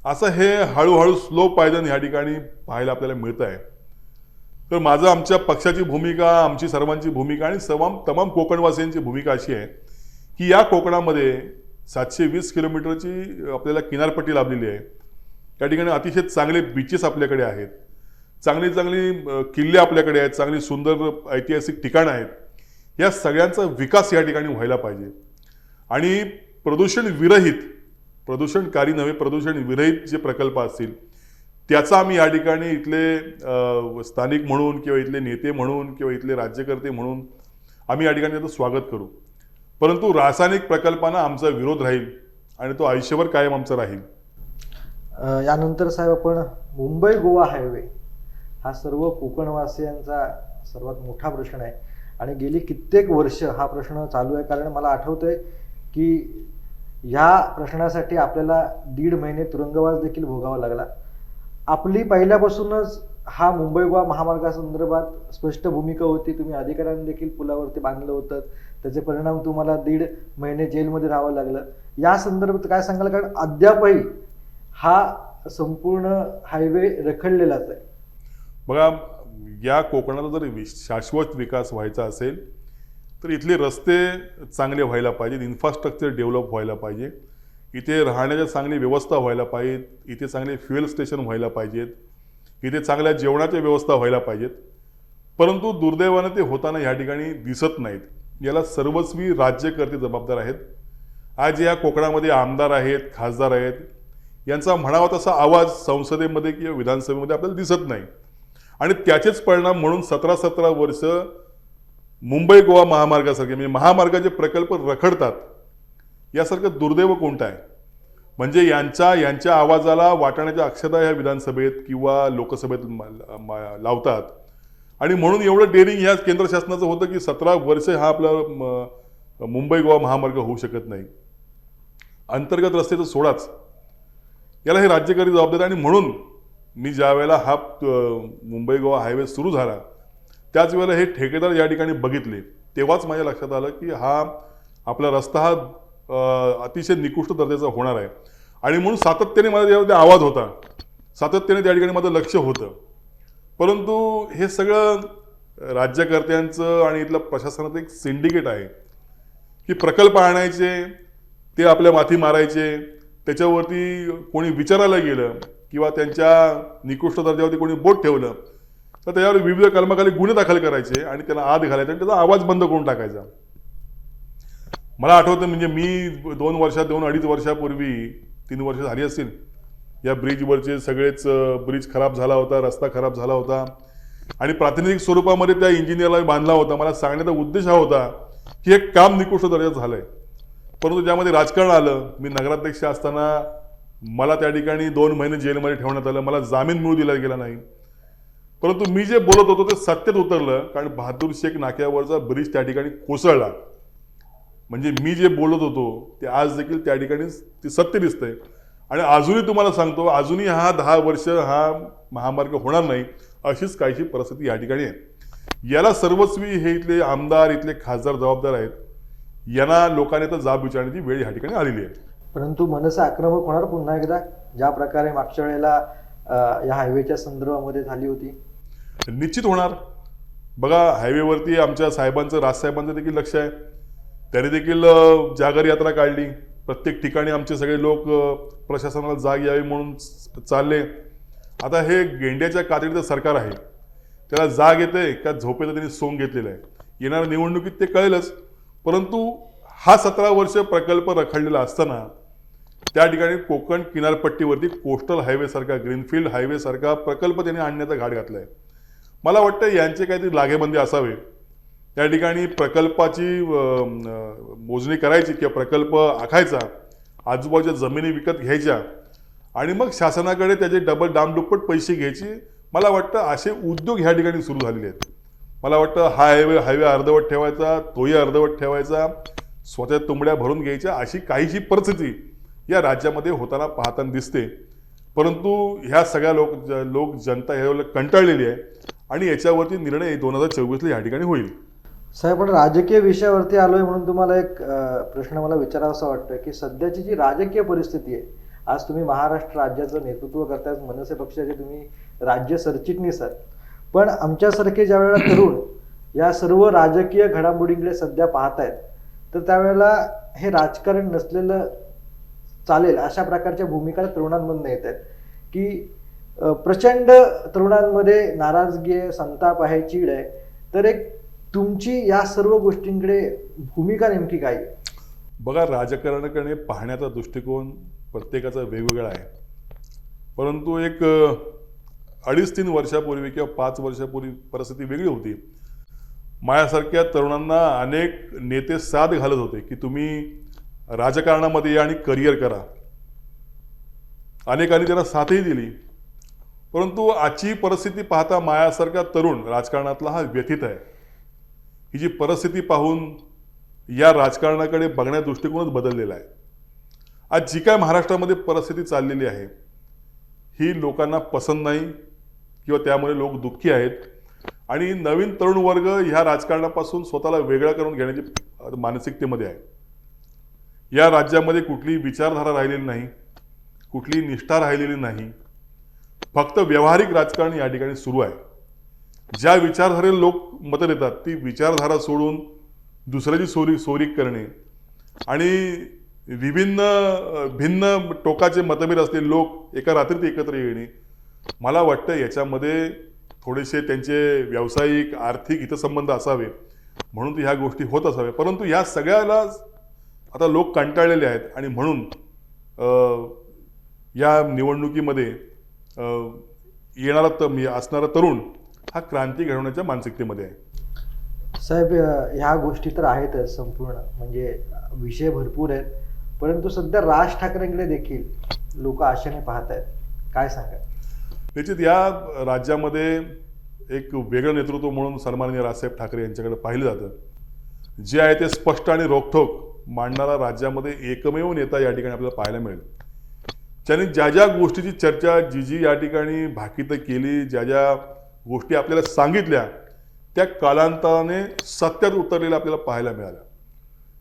असं हे हळूहळू स्लो पॉयझन ह्या ठिकाणी पाहायला आपल्याला मिळत आहे. तर माझं आमच्या पक्षाची भूमिका, आमची सर्वांची भूमिका आणि तमाम कोकणवासियांची भूमिका अशी आहे की या कोकणामध्ये 720 किलोमीटरची आपल्याला किनारपट्टी लाभलेली आहे. त्या ठिकाणी अतिशय चांगले बीचेस आपल्याकडे आहेत, चांगली किल्ले आपल्याकडे आहेत, चांगली सुंदर ऐतिहासिक ठिकाणं आहेत. या सगळ्यांचा विकास या ठिकाणी व्हायला पाहिजे आणि प्रदूषणकारी नव्हे, प्रदूषण विरहित जे प्रकल्प असतील त्याचा आम्ही या ठिकाणी इथले स्थानिक म्हणून किंवा इथले नेते म्हणून किंवा इथले राज्यकर्ते म्हणून आम्ही या ठिकाणी त्याचं स्वागत करू. परंतु रासायनिक प्रकल्पांना आमचा विरोध राहील आणि तो आयुष्यभर कायम आमचा राहील. यानंतर साहेब आपण मुंबई गोवा हायवे हा सर्व कोकणवासियांचा सर्वात मोठा प्रश्न आहे आणि गेली कित्येक वर्ष हा प्रश्न चालू आहे. कारण मला आठवतंय की ह्या प्रश्नासाठी आपल्याला 1.5 महिने तुरुंगवास देखील भोगावा लागला. आपली पहिल्यापासूनच हा मुंबई गोवा महामार्गासंदर्भात स्पष्ट भूमिका होती. तुम्ही अधिकाऱ्यांनी देखील पुलावरती बांधलं होतं, त्याचे परिणाम तुम्हाला 1.5 महिने जेलमध्ये राहावं लागलं. या संदर्भात काय सांगाल? कारण अद्यापही हा संपूर्ण हायवे रखडलेलाच आहे. बघा, या कोकणाला जर शाश्वत विकास व्हायचा असेल तर इथले रस्ते चांगले व्हायला पाहिजेत, इन्फ्रास्ट्रक्चर डेव्हलप व्हायला पाहिजे, इथे राहण्याच्या चांगली व्यवस्था व्हायला पाहिजेत, इथे चांगले फ्युएल स्टेशन व्हायला पाहिजेत, इथे चांगल्या जेवणाच्या व्यवस्था व्हायला पाहिजेत. परंतु दुर्दैवानं ते होताना ह्या ठिकाणी दिसत नाहीत. याला सर्वस्वी राज्यकर्ते जबाबदार आहेत. आज या कोकणामध्ये आमदार आहेत, खासदार आहेत, यांचा म्हणावा तसा आवाज संसदेमध्ये किंवा विधानसभेमध्ये आपल्याला दिसत नाही आणि त्याचेच परिणाम म्हणून 17 वर्ष मुंबई गोवा महामार्गासारखे म्हणजे महामार्गाचे प्रकल्प रखडतात. यासारखं दुर्दैव कोणतं आहे? म्हणजे यांच्या आवाजाला वाटाण्याच्या अक्षता ह्या विधानसभेत किंवा लोकसभेत लावतात आणि म्हणून एवढं डेअरिंग ह्या केंद्र शासनाचं होतं की 17 वर्ष हा आपला मुंबई गोवा महामार्ग होऊ शकत नाही. अंतर्गत रस्ते तर सोडाच, याला हे राज्यकारी जबाबदार. आणि म्हणून मी ज्या वेळेला हा मुंबई गोवा हायवे सुरू झाला त्याच वेळेला हे ठेकेदार या ठिकाणी बघितले, तेव्हाच माझ्या लक्षात आलं की हा आपला रस्ता हा अतिशय निकृष्ट दर्जाचा होणार आहे. आणि म्हणून सातत्याने माझा त्यामध्ये आवाज होता, सातत्याने त्या ठिकाणी माझं लक्ष होतं. परंतु हे सगळं राज्यकर्त्यांचं आणि इथलं प्रशासनाचं एक सिंडिकेट आहे की प्रकल्प आणायचे, ते आपल्या माथी मारायचे, त्याच्यावरती कोणी विचारायला गेलं किंवा त्यांच्या निकृष्ट दर्जावरती कोणी बोट ठेवलं तर त्याच्यावर विविध कलमाखाली गुन्हे दाखल करायचे आणि त्याला आत घालायचे आणि त्याचा आवाज बंद करून टाकायचा. मला आठवतं म्हणजे मी 2-2.5 वर्षापूर्वी 3 वर्ष झाली असतील, या ब्रिजवरचे सगळेच ब्रिज खराब झाला होता, रस्ता खराब झाला होता. आणि प्रातिनिधिक स्वरूपामध्ये त्या इंजिनियरला बांधला होता. मला सांगण्याचा उद्देश हा होता की हे काम निकृष्ट दर्जाचं झालंय, परंतु ज्यामध्ये राजकारण आलं, मी नगराध्यक्ष असताना मला त्या ठिकाणी 2 महिने जेलमध्ये ठेवण्यात आलं, मला जामीन मिळू दिला गेला नाही. परंतु मी जे बोलत होतो ते सत्यात उतरलं, कारण बहादूर शेख नाक्यावरचा ब्रिज त्या ठिकाणी कोसळला. म्हणजे मी जे बोलत होतो ते आज देखील त्या ठिकाणी ते सत्य दिसतंय. आणि अजूनही तुम्हाला सांगतो, अजूनही हा 10 वर्ष हा महामार्ग होणार नाही, अशीच काहीशी परिस्थिती या ठिकाणी आहे. याला सर्वस्वी हे इथले आमदार, इथले खासदार जबाबदार आहेत. यांना लोकांनी तर जाब विचारण्याची वेळ या ठिकाणी आलेली आहे. परंतु मनसे आक्रमक होणार पुन्हा एकदा, ज्या प्रकारे मागच्या वेळेला या हायवेच्या संदर्भामध्ये झाली होती? निश्चित होणार. बघा, हायवेवरती आमच्या साहेबांचं, राजसाहेबांचं देखील लक्ष आहे. त्यांनी देखील जागर यात्रा काढली. प्रत्येक ठिकाणी आमचे सगळे लोक प्रशासनाला जाग यावी म्हणून चालले. आता हे गेंड्याच्या कातडीचं सरकार आहे, त्याला जाग येते का झोपेचं त्यांनी सोंग घेतलेलं आहे. येणाऱ्या निवडणुकीत ते कळेलच. परंतु हा 17 वर्ष प्रकल्प रखडलेला असताना त्या ठिकाणी कोकण किनारपट्टीवरती कोस्टल हायवे सारखा, ग्रीनफील्ड हायवे सारखा प्रकल्प त्यांनी आणण्याचा घाट घातला आहे. मला वाटतं यांचे काहीतरी लागेबंदी असावे. त्या ठिकाणी प्रकल्पाची मोजणी करायची किंवा प्रकल्प आखायचा, आजूबाजूच्या जमिनी विकत घ्यायच्या आणि मग शासनाकडे त्याचे डबल डामडुप्पट पैसे घ्यायचे. मला वाटतं असे उद्योग ह्या ठिकाणी सुरू झालेले आहेत. मला वाटतं हा हायवे अर्धवट ठेवायचा, तोही अर्धवट ठेवायचा, स्वतः तुंबड्या भरून घ्यायच्या, अशी काहीशी परिस्थिती या राज्यामध्ये होताना पाहताना दिसते. परंतु ह्या सगळ्या जनता ह्यावर कंटाळलेली आहे आणि याच्यावरती निर्णय 2024ला या ठिकाणी होईल. साहेब, पण राजकीय विषयावरती आलोय म्हणून तुम्हाला एक प्रश्न मला विचारावासा वाटतं की सध्याची जी राजकीय परिस्थिती आहे, आज तुम्ही महाराष्ट्र राज्याचं नेतृत्व करताय, मनसे पक्षाचे तुम्ही राज्य सरचिटणीस आहात, पण आमच्यासारखे ज्या वेळेला तरुण या सर्व राजकीय घडामोडींकडे सध्या पाहतायत, तर त्यावेळेला हे राजकारण नसलेलं चालेल अशा प्रकारच्या भूमिका तरुणांमधून येत आहेत की प्रचंड तरुणांमध्ये नाराजगी आहे, संताप आहे, चीड आहे. तर एक तुमची या सर्व गोष्टींकडे भूमिका नेमकी काय आहे? बघा, राजकारणाकडे पाहण्याचा दृष्टिकोन प्रत्येकाचा वेगवेगळा आहे. परंतु एक 2.5-3 वर्षापूर्वी किंवा 5 वर्षापूर्वी परिस्थिती वेगळी होती. माझ्यासारख्या तरुणांना अनेक नेते साथ घालत होते की तुम्ही राजकारणामध्ये या आणि करिअर करा. अनेकांनी त्यांना साथही दिली. परंतु आजची परिस्थिती पाहता माझ्यासारखा तरुण राजकारणातला हा व्यथित आहे. ही जी परिस्थिती पाहून या राजकारणाकडे बघण्याचा दृष्टिकोनच बदललेला आहे. आज जी काय महाराष्ट्रामध्ये परिस्थिती चाललेली आहे ही लोकांना पसंत नाही किंवा त्यामुळे लोक दुःखी आहेत आणि नवीन तरुण वर्ग ह्या राजकारणापासून स्वतःला वेगळा करून घेण्याची मानसिकतेमध्ये आहे. या राज्यामध्ये कुठली विचारधारा राहिलेली नाही, कुठली निष्ठा राहिलेली नाही. फक्त व्यावहारिक राजकारण या ठिकाणी सुरू आहे. ज्या विचारधारेला लोक मतं देतात ती विचारधारा सोडून दुसऱ्याची सोरीक करणे आणि भिन्न टोकाचे मतभेद असलेले लोक एका रात्रीत एकत्र येणे, मला वाटतं याच्यामध्ये थोडेसे त्यांचे व्यावसायिक आर्थिक हितसंबंध असावे म्हणून ह्या गोष्टी होत असाव्या. परंतु ह्या सगळ्याला आता लोक कंटाळलेले आहेत आणि म्हणून या निवडणुकीमध्ये असणारा तरुण हा क्रांती घडवण्याच्या मानसिकतेमध्ये आहे. साहेब, ह्या गोष्टी तर आहेतच संपूर्ण, म्हणजे विषय भरपूर आहेत, परंतु सध्या राज ठाकरेंकडे देखील लोक आशेने पाहत आहेत. काय सांगा? निश्चित या राज्यामध्ये एक वेगळं नेतृत्व म्हणून सन्माननीय राजसाहेब ठाकरे यांच्याकडे पाहिलं जातं. जे आहे ते स्पष्ट आणि रोखठोक मांडणारा राज्यामध्ये एकमेव नेता या ठिकाणी आपल्याला पाहायला मिळेल. ज्यांनी ज्या ज्या गोष्टीची चर्चा जी या ठिकाणी भाकीतं केली, ज्या ज्या गोष्टी आपल्याला सांगितल्या, त्या कालांतराने सत्यात उतरलेल्या आपल्याला पाहायला मिळाल्या.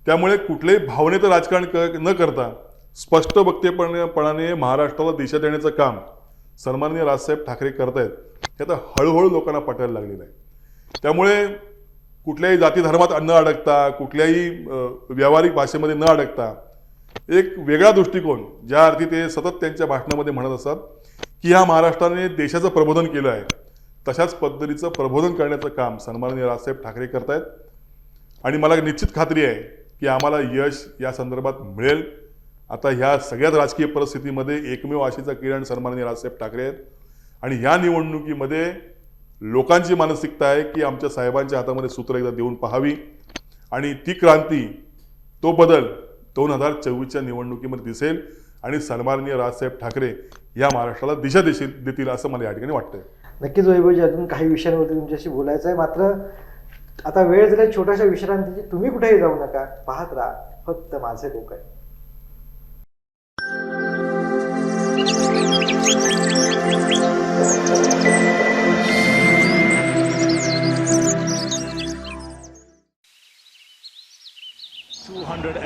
त्यामुळे कुठल्याही भावनेचं राजकारण न करता स्पष्ट वक्तेपणाने महाराष्ट्राला दिशा देण्याचं काम सन्माननीय राजसाहेब ठाकरे करतायत. हे आता हळूहळू लोकांना पटायला लागलेलं आहे. त्यामुळे कुठल्याही जाती धर्मात न अडकता, कुठल्याही व्यावहारिक भाषेमध्ये न अडकता एक वेगळा दृष्टिकोन, ज्या अर्थी ते सतत त्यांच्या भाषणामध्ये म्हणत असतात की ह्या महाराष्ट्राने देशाचं प्रबोधन केलं आहे, तशाच पद्धतीचं प्रबोधन करण्याचं काम सन्माननीय राजसाहेब ठाकरे करतायत. आणि मला निश्चित खात्री आहे की आम्हाला यश या संदर्भात मिळेल. आता ह्या सगळ्याच राजकीय परिस्थितीमध्ये एकमेव आशेचा किरण सन्माननीय राजसाहेब ठाकरे आहेत आणि ह्या निवडणुकीमध्ये लोकांची मानसिकता आहे की आमच्या साहेबांच्या हातामध्ये सूत्र एकदा देऊन पाहावी आणि ती क्रांती, तो बदल 2024च्या निवडणुकीमध्ये दिसेल आणि सन्माननीय राजसाहेब ठाकरे या महाराष्ट्राला दिशा देतील असं मला या ठिकाणी वाटतंय. नक्कीच वैभवजी, अजून काही विषयांवरती तुमच्याशी बोलायचं आहे, मात्र आता वेळ झाली छोट्याशा विश्रांतीची. तुम्ही कुठेही जाऊ नका, पाहत राहा फक्त माझे Konkan.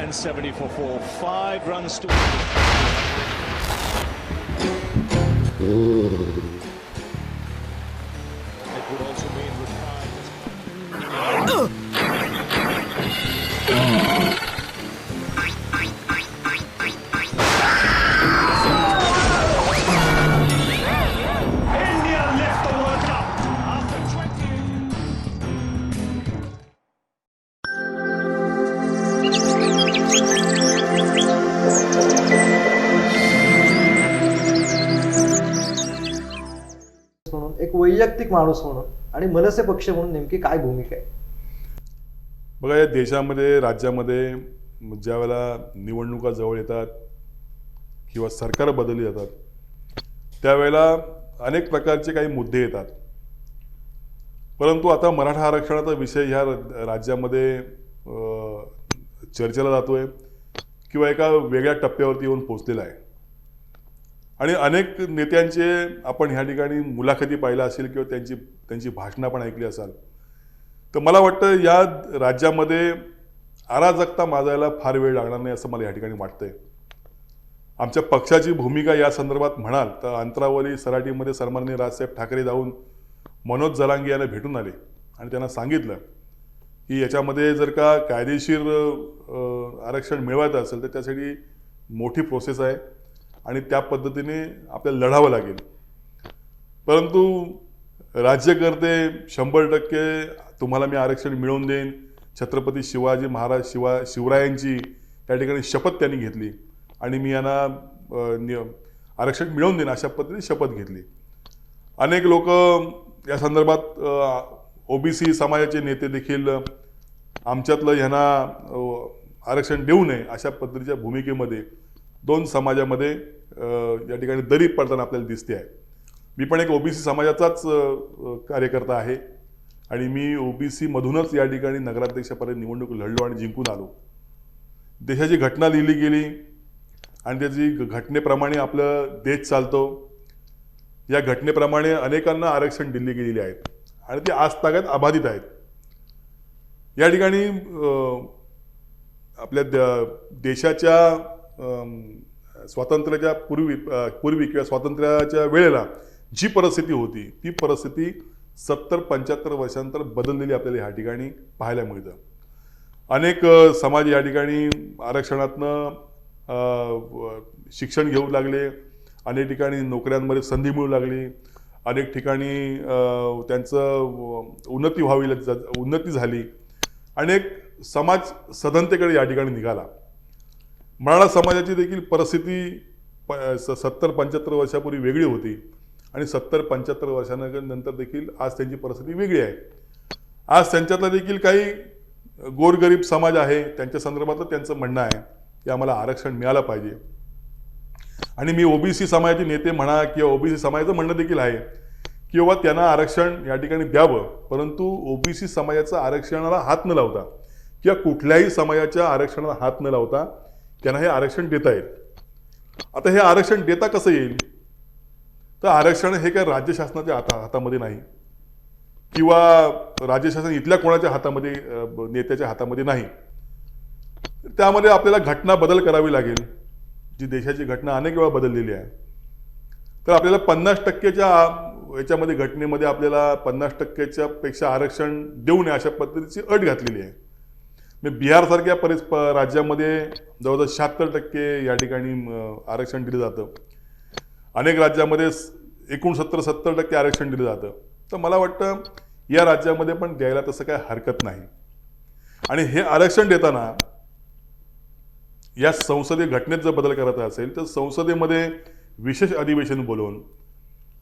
.270 for 4, 5 runs to. It would also mean India lift the World Cup after 20. म्हणून एक वैयक्तिक माणूस म्हणून आणि मनसे पक्ष म्हणून नेमकी काय भूमिका आहे? बघा, या देशामध्ये, राज्यामध्ये ज्या वेळेला निवडणुका जवळ येतात किंवा सरकार बदलली जातात, त्यावेळेला अनेक प्रकारचे काही मुद्दे येतात. परंतु आता मराठा आरक्षणाचा विषय ह्या राज्यामध्ये चर्चेला जातोय किंवा एका वेगळ्या टप्प्यावरती येऊन पोहोचलेला आहे. आणि अनेक नेत्यांचे आपण ह्या ठिकाणी मुलाखती पाहिल्या असेल किंवा त्यांची भाषणं पण ऐकली असाल, तर मला वाटतं या राज्यामध्ये अराजकता माजायला फार वेळ लागणार नाही असं मला या ठिकाणी वाटतंय. आमच्या पक्षाची भूमिका या संदर्भात म्हणाल तर अंतरावली सराटीमध्ये सन्माननीय राजसाहेब ठाकरे जाऊन मनोज जरांगे यांना भेटून आले आणि त्यांना सांगितलं की याच्यामध्ये जर का कायदेशीर आरक्षण मिळवायचं असेल तर त्यासाठी मोठी प्रोसेस आहे आणि त्या पद्धतीने आपल्याला लढावं लागेल. परंतु राज्यकर्ते 100% तुम्हाला मी आरक्षण मिळवून देईन, छत्रपती शिवाजी महाराज शिवरायांची त्या ठिकाणी शपथ त्यांनी घेतली आणि मी यांना आरक्षण मिळवून देईन अशा पद्धतीने शपथ घेतली. अनेक लोक या संदर्भात ओबीसी समाजाचे नेते देखील आमच्यातलं ह्यांना आरक्षण देऊ नये अशा पद्धतीच्या भूमिकेमध्ये दोन समाजामध्ये या ठिकाणी दरी पडताना आपल्याला दिसते आहे. मी पण एक ओबीसी समाजाचाच कार्यकर्ता आहे आणि मी ओबीसी मधूनच या ठिकाणी नगराध्यक्षापर्यंत निवडणूक लढलो आणि जिंकून आलो. देशाची घटना लिहिली गेली आणि त्याची घटनेप्रमाणे आपलं देश चालतो. या घटनेप्रमाणे अनेकांना आरक्षण दिली गेलेली आहेत आणि ती आजतागायत अबाधित आहेत. या ठिकाणी आपल्या देशाच्या स्वातंत्र्याच्या पूर्वी किंवा स्वातंत्र्याच्या वेळेला जी परिस्थिती होती ती परिस्थिती 70-75 वर्षांनंतर बदललेली आपल्याला ह्या ठिकाणी पाहायला मिळतं. अनेक समाज या ठिकाणी आरक्षणातनं शिक्षण घेऊ लागले, अनेक ठिकाणी नोकऱ्यांमध्ये संधी मिळू लागली, अनेक ठिकाणी त्यांचं उन्नती झाली, अनेक समाज सधनतेकडे या ठिकाणी निघाला. मराठा समाजाची देखील परिस्थिती 70-75 वर्षापूर्वी वेगळी होती आणि 70-75 वर्षानंतर देखील आज त्यांची परिस्थिती वेगळी आहे. आज त्यांच्यातला देखील काही गोरगरीब समाज आहे, त्यांच्या संदर्भात त्यांचं म्हणणं आहे की आम्हाला आरक्षण मिळालं पाहिजे. आणि मी ओबीसी समाजाचे नेते म्हणा किंवा ओबीसी समाजाचं म्हणणं देखील आहे की बाबा त्यांना आरक्षण या ठिकाणी द्यावं, परंतु ओबीसी समाजाचं आरक्षणाला हात न लावता किंवा कुठल्याही समाजाच्या आरक्षणाला हात न लावता त्यांना हे आरक्षण देता येईल. आता हे आरक्षण देता कसं येईल? तर आरक्षण हे काय राज्य शासनाच्या हातामध्ये नाही किंवा राज्य शासन इथल्या कोणाच्या हातामध्ये, नेत्याच्या हातामध्ये नाही. त्यामध्ये आपल्याला घटना बदल करावी लागेल. जी देशाची घटना अनेक वेळा बदललेली आहे. तर आपल्याला 50%च्या याच्यामध्ये घटनेमध्ये आपल्याला 50%च्या पेक्षा आरक्षण देऊ नये अशा पद्धतीची अट घातलेली आहे. बिहारसारख्या राज्यामध्ये जवळजवळ 76% या ठिकाणी आरक्षण दिलं जातं. अनेक राज्यामध्ये 69-70% आरक्षण दिलं जातं. तर मला वाटतं या राज्यामध्ये पण द्यायला तसं काय हरकत नाही. आणि हे आरक्षण देताना या संसदीय घटनेत जर बदल करायचा असेल तर संसदेमध्ये विशेष अधिवेशन बोलवून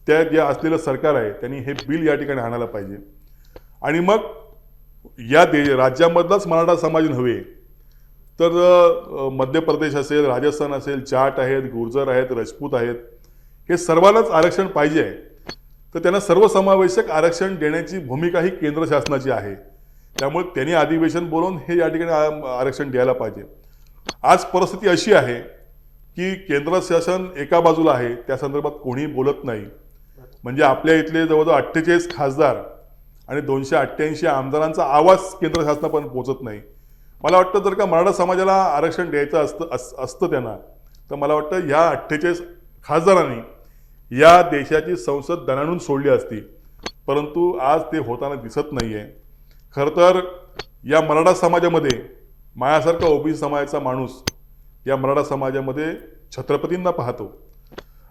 त्या जे असलेलं सरकार आहे त्यांनी हे बिल या ठिकाणी आणायला पाहिजे. आणि मग या राज्यामधलाच मराठा समाज नव्हे तर मध्य प्रदेश असेल, राजस्थान असेल, जाट आहेत, गुर्जर आहेत, राजपूत आहेत, हे सर्वांनाच आरक्षण पाहिजे आहे. तर त्यांना सर्वसमावेशक आरक्षण देण्याची भूमिका ही केंद्र शासनाची आहे. त्यामुळे त्यांनी अधिवेशन बोलवून हे या ठिकाणी आरक्षण द्यायला पाहिजे. आज परिस्थिती अशी आहे की केंद्र शासन एका बाजूला आहे, त्या संदर्भात कोणी बोलत नाही. म्हणजे आपल्या इथले जवळजवळ 48 खासदार आणि 288 आमदारांचा आवाज केंद्र शासनापर्यंत पोहोचत नाही. मला वाटतं जर का मराठा समाजाला आरक्षण द्यायचं असतं त्यांना, तर मला वाटतं ह्या 48 खासदारांनी या देशाची संसद दणाणून सोडली असती. परंतु आज ते होताना दिसत नाही आहे. खरं तर या मराठा समाजामध्ये माझ्यासारखा ओबीसी समाजाचा माणूस या मराठा समाजामध्ये छत्रपतींना पाहतो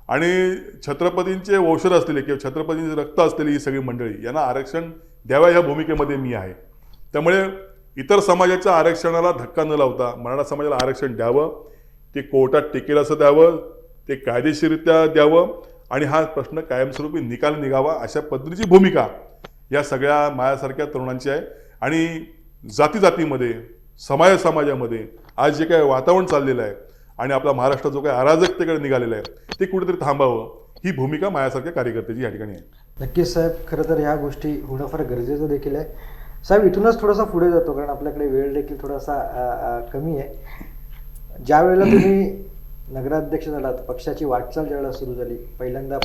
आणि छत्रपतींचे वंशज असलेले किंवा छत्रपतींचे रक्त असलेली ही सगळी मंडळी यांना आरक्षण द्याव्या ह्या भूमिकेमध्ये मी आहे. त्यामुळे इतर समाजाच्या आरक्षणाला धक्का न लावता मराठा समाजाला आरक्षण द्यावं, ते कोर्टात टिकेल असं द्यावं, ते कायदेशीररित्या द्यावं आणि हा प्रश्न कायमस्वरूपी निकाल निघावा अशा पद्धतीची भूमिका या सगळ्या माझ्यासारख्या तरुणांची आहे. आणि जातीजातीमध्ये समाजामध्ये आज जे काही वातावरण चाललेलं आहे आणि आपला महाराष्ट्र जो काही अराजकतेकडे निघालेला आहे ते कुठेतरी थांबावं, ही भूमिका माझ्यासारख्या कार्यकर्त्याची या ठिकाणी आहे. नक्कीच साहेब, खरं तर ह्या गोष्टी होणं फार गरजेचं देखील आहे. साहेब, इथूनच थोडासा पुढे जातो कारण आपल्याकडे वेळ देखील थोडासा कमी आहे. ज्या वेळेला तुम्ही नगराध्यक्ष झालात, पक्षाची वाटचाल ज्यावेळेला सुरू झाली, पहिल्यांदा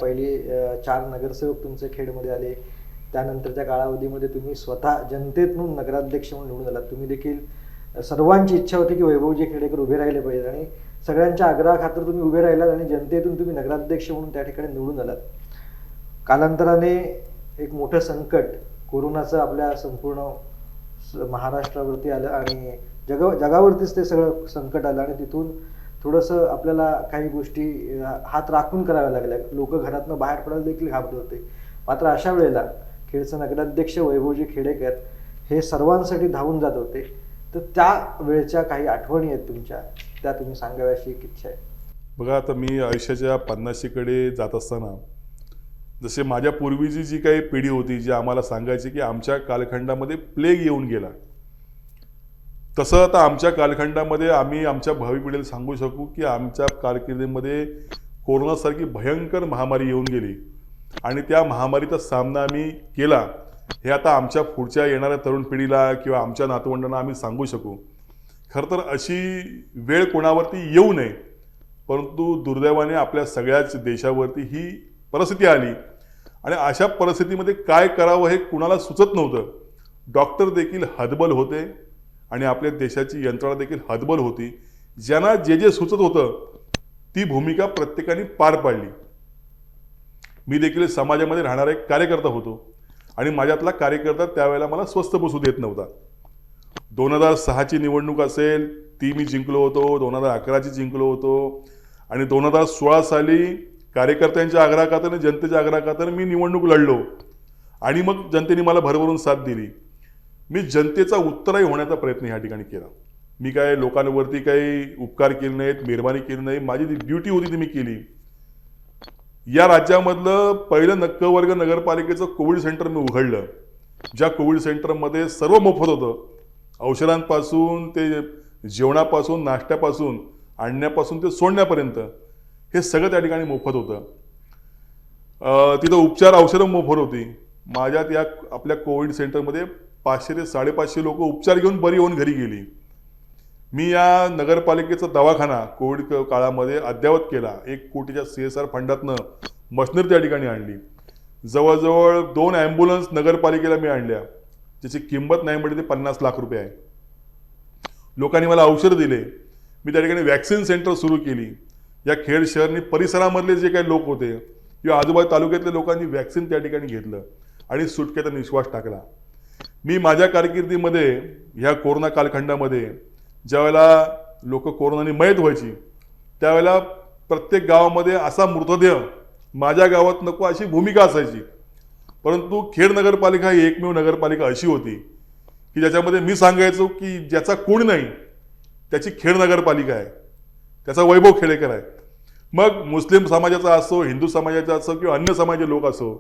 4 नगरसेवक तुमचे खेडमध्ये आले, त्यानंतरच्या कालावधीमध्ये तुम्ही स्वतः जनतेतून नगराध्यक्ष म्हणून निवडून आलात. तुम्ही देखील सर्वांची इच्छा होती की वैभवजी खेडेकर उभे राहिले पाहिजेत आणि सगळ्यांच्या आग्रहाखातर तुम्ही उभे राहिलात आणि जनतेतून तुम्ही नगराध्यक्ष म्हणून त्या ठिकाणी निवडून आलात. कालांतराने एक मोठं संकट कोरोनाचं आपल्या संपूर्ण महाराष्ट्रावरती आलं आणि जगावरतीच ते सगळं संकट आलं आणि तिथून थोडंसं आपल्याला काही गोष्टी हात राखून कराव्या लागल्या. लोक घरातनं बाहेर पडायला देखील घाबरत होते. मात्र अशा वेळेला खेडचं नगराध्यक्ष वैभवजी खेडेकर हे सर्वांसाठी धावून जात होते. तर त्या वेळच्या काही आठवणी आहेत तुमच्या, त्या तुम्ही सांगाव्याशी एक इच्छा आहे. बघा, आता मी आयुष्याच्या 50शीकडे जात असताना जसे माझ्या पूर्वीची जी काही पिढी होती जी आम्हाला सांगायची की आमच्या कालखंडामध्ये प्लेग येऊन गेला, तसं आता आमच्या कालखंडामध्ये आम्ही आमच्या भावी पिढीला सांगू शकू की आमच्या कारकिर्दीमध्ये कोरोनासारखी भयंकर महामारी येऊन गेली आणि त्या महामारीचा सामना आम्ही केला. हे आता आमच्या पुढच्या येणाऱ्या तरुण पिढीला किंवा आमच्या नातवंडांना आम्ही सांगू शकू. खरं तर अशी वेळ कोणावरती येऊ नये, परंतु दुर्दैवाने आपल्या सगळ्याच देशावरती ही परिस्थिती आली आणि अशा परिस्थितीमध्ये काय करावं हे कुणाला सुचत नव्हतं. डॉक्टर देखील हतबल होते आणि आपल्या देशाची यंत्रणा देखील हतबल होती. ज्यांना जे जे सुचत होतं ती भूमिका प्रत्येकाने पार पाडली. मी देखील समाजामध्ये राहणारा एक कार्यकर्ता होतो आणि माझ्यातला कार्यकर्ता त्यावेळेला मला स्वस्थ बसू देत नव्हता. 2006ची निवडणूक असेल ती मी जिंकलो होतो, 2011ची जिंकलो होतो आणि 2016 साली कार्यकर्त्यांच्या आग्रहाखातर, जनतेच्या आग्रहाखातर मी निवडणूक लढलो आणि मग जनतेने मला भरभरून साथ दिली. मी जनतेचा उत्तराई होण्याचा प्रयत्न ह्या ठिकाणी केला. मी काय लोकांवरती काही उपकार केले नाहीत, मेहरबानी केली नाही. माझी जी ड्युटी होती ती मी केली. या राज्यामधलं पहिलं वर्ग नगरपालिकेचं कोविड सेंटर मी उघडलं, ज्या कोविड सेंटरमध्ये सर्व मोफत होतं. औषधांपासून ते जेवणापासून, नाश्त्यापासून, आणण्यापासून ते सोडण्यापर्यंत हे सगळं त्या ठिकाणी मोफत होतं. तिथं उपचार, औषधं मोफत होती. माझ्यात या आपल्या कोविड सेंटरमध्ये 500 ते 550 लोक उपचार घेऊन बरी होऊन घरी गेली. मी या नगरपालिकेचा दवाखाना कोविड काळामध्ये अद्ययावत केला. 1 कोटीच्या CSR फंडातनं मशिनरी त्या ठिकाणी आणली. जवळजवळ 2 ॲम्ब्युलन्स नगरपालिकेला मी आणल्या, ज्याची किंमत नाही म्हणजे ते 50 लाख रुपये आहे. लोकांनी मला औषधं दिले. मी त्या ठिकाणी वॅक्सिन सेंटर सुरू केली. या खेड शहर परिसरामधले जे काही लोक होते किंवा आजूबाजू तालुक्यातल्या लोकांनी वॅक्सिन त्या ठिकाणी घेतलं आणि सुटकेचा निश्वास टाकला. मी माझ्या कारकिर्दीमध्ये ह्या कोरोना कालखंडामध्ये ज्यावेळेला लोक कोरोनाने मयत व्हायची त्यावेळेला प्रत्येक गावामध्ये असा मृतदेह माझ्या गावात नको अशी भूमिका असायची. परंतु खेड नगरपालिका ही एकमेव नगरपालिका अशी होती की ज्याच्यामध्ये मी सांगायचो की ज्याचा कोणी नाही त्याची खेड नगरपालिका आहे, त्याचा वैभव खेडेकर आहे. मग मुस्लिम समाजाचा असो, हिंदू समाजाचा असो किंवा अन्य समाजाचे लोक असो,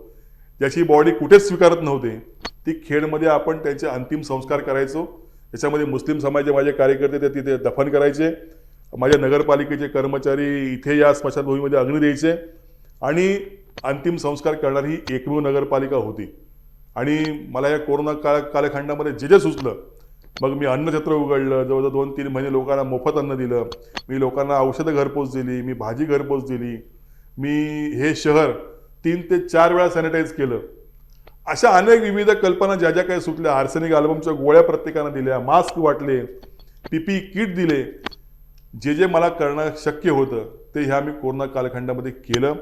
ज्याची बॉडी कुठेच स्वीकारत नव्हते, ती खेडमध्ये आपण त्यांचे अंतिम संस्कार करायचो. त्याच्यामध्ये मुस्लिम समाजाचे माझे कार्यकर्ते ते तिथे दफन करायचे, माझ्या नगरपालिकेचे कर्मचारी इथे या स्मशानभूमीमध्ये अग्नी द्यायचे आणि अंतिम संस्कार करणारी ही एकमेव नगरपालिका होती. आणि मला या कोरोना कालखंडामध्ये जे जे सुचलं, मग मी अन्नछत्र उघडलं, जवळजवळ 2-3 महिने लोकांना मोफत अन्न दिलं, मी लोकांना औषधं घरपोच दिली, मी भाजी घरपोच दिली, मी हे शहर 3 ते 4 वेळा सॅनिटाईज केलं. अशा अनेक विविध कल्पना ज्या ज्या काही सुचल्या, आर्सेनिक अल्बमच्या गोळ्या प्रत्येकानं दिल्या, मास्क वाटले, PPE किट दिले, जे जे मला करणं शक्य होतं ते ह्या मी कोरोना कालखंडामध्ये केलं.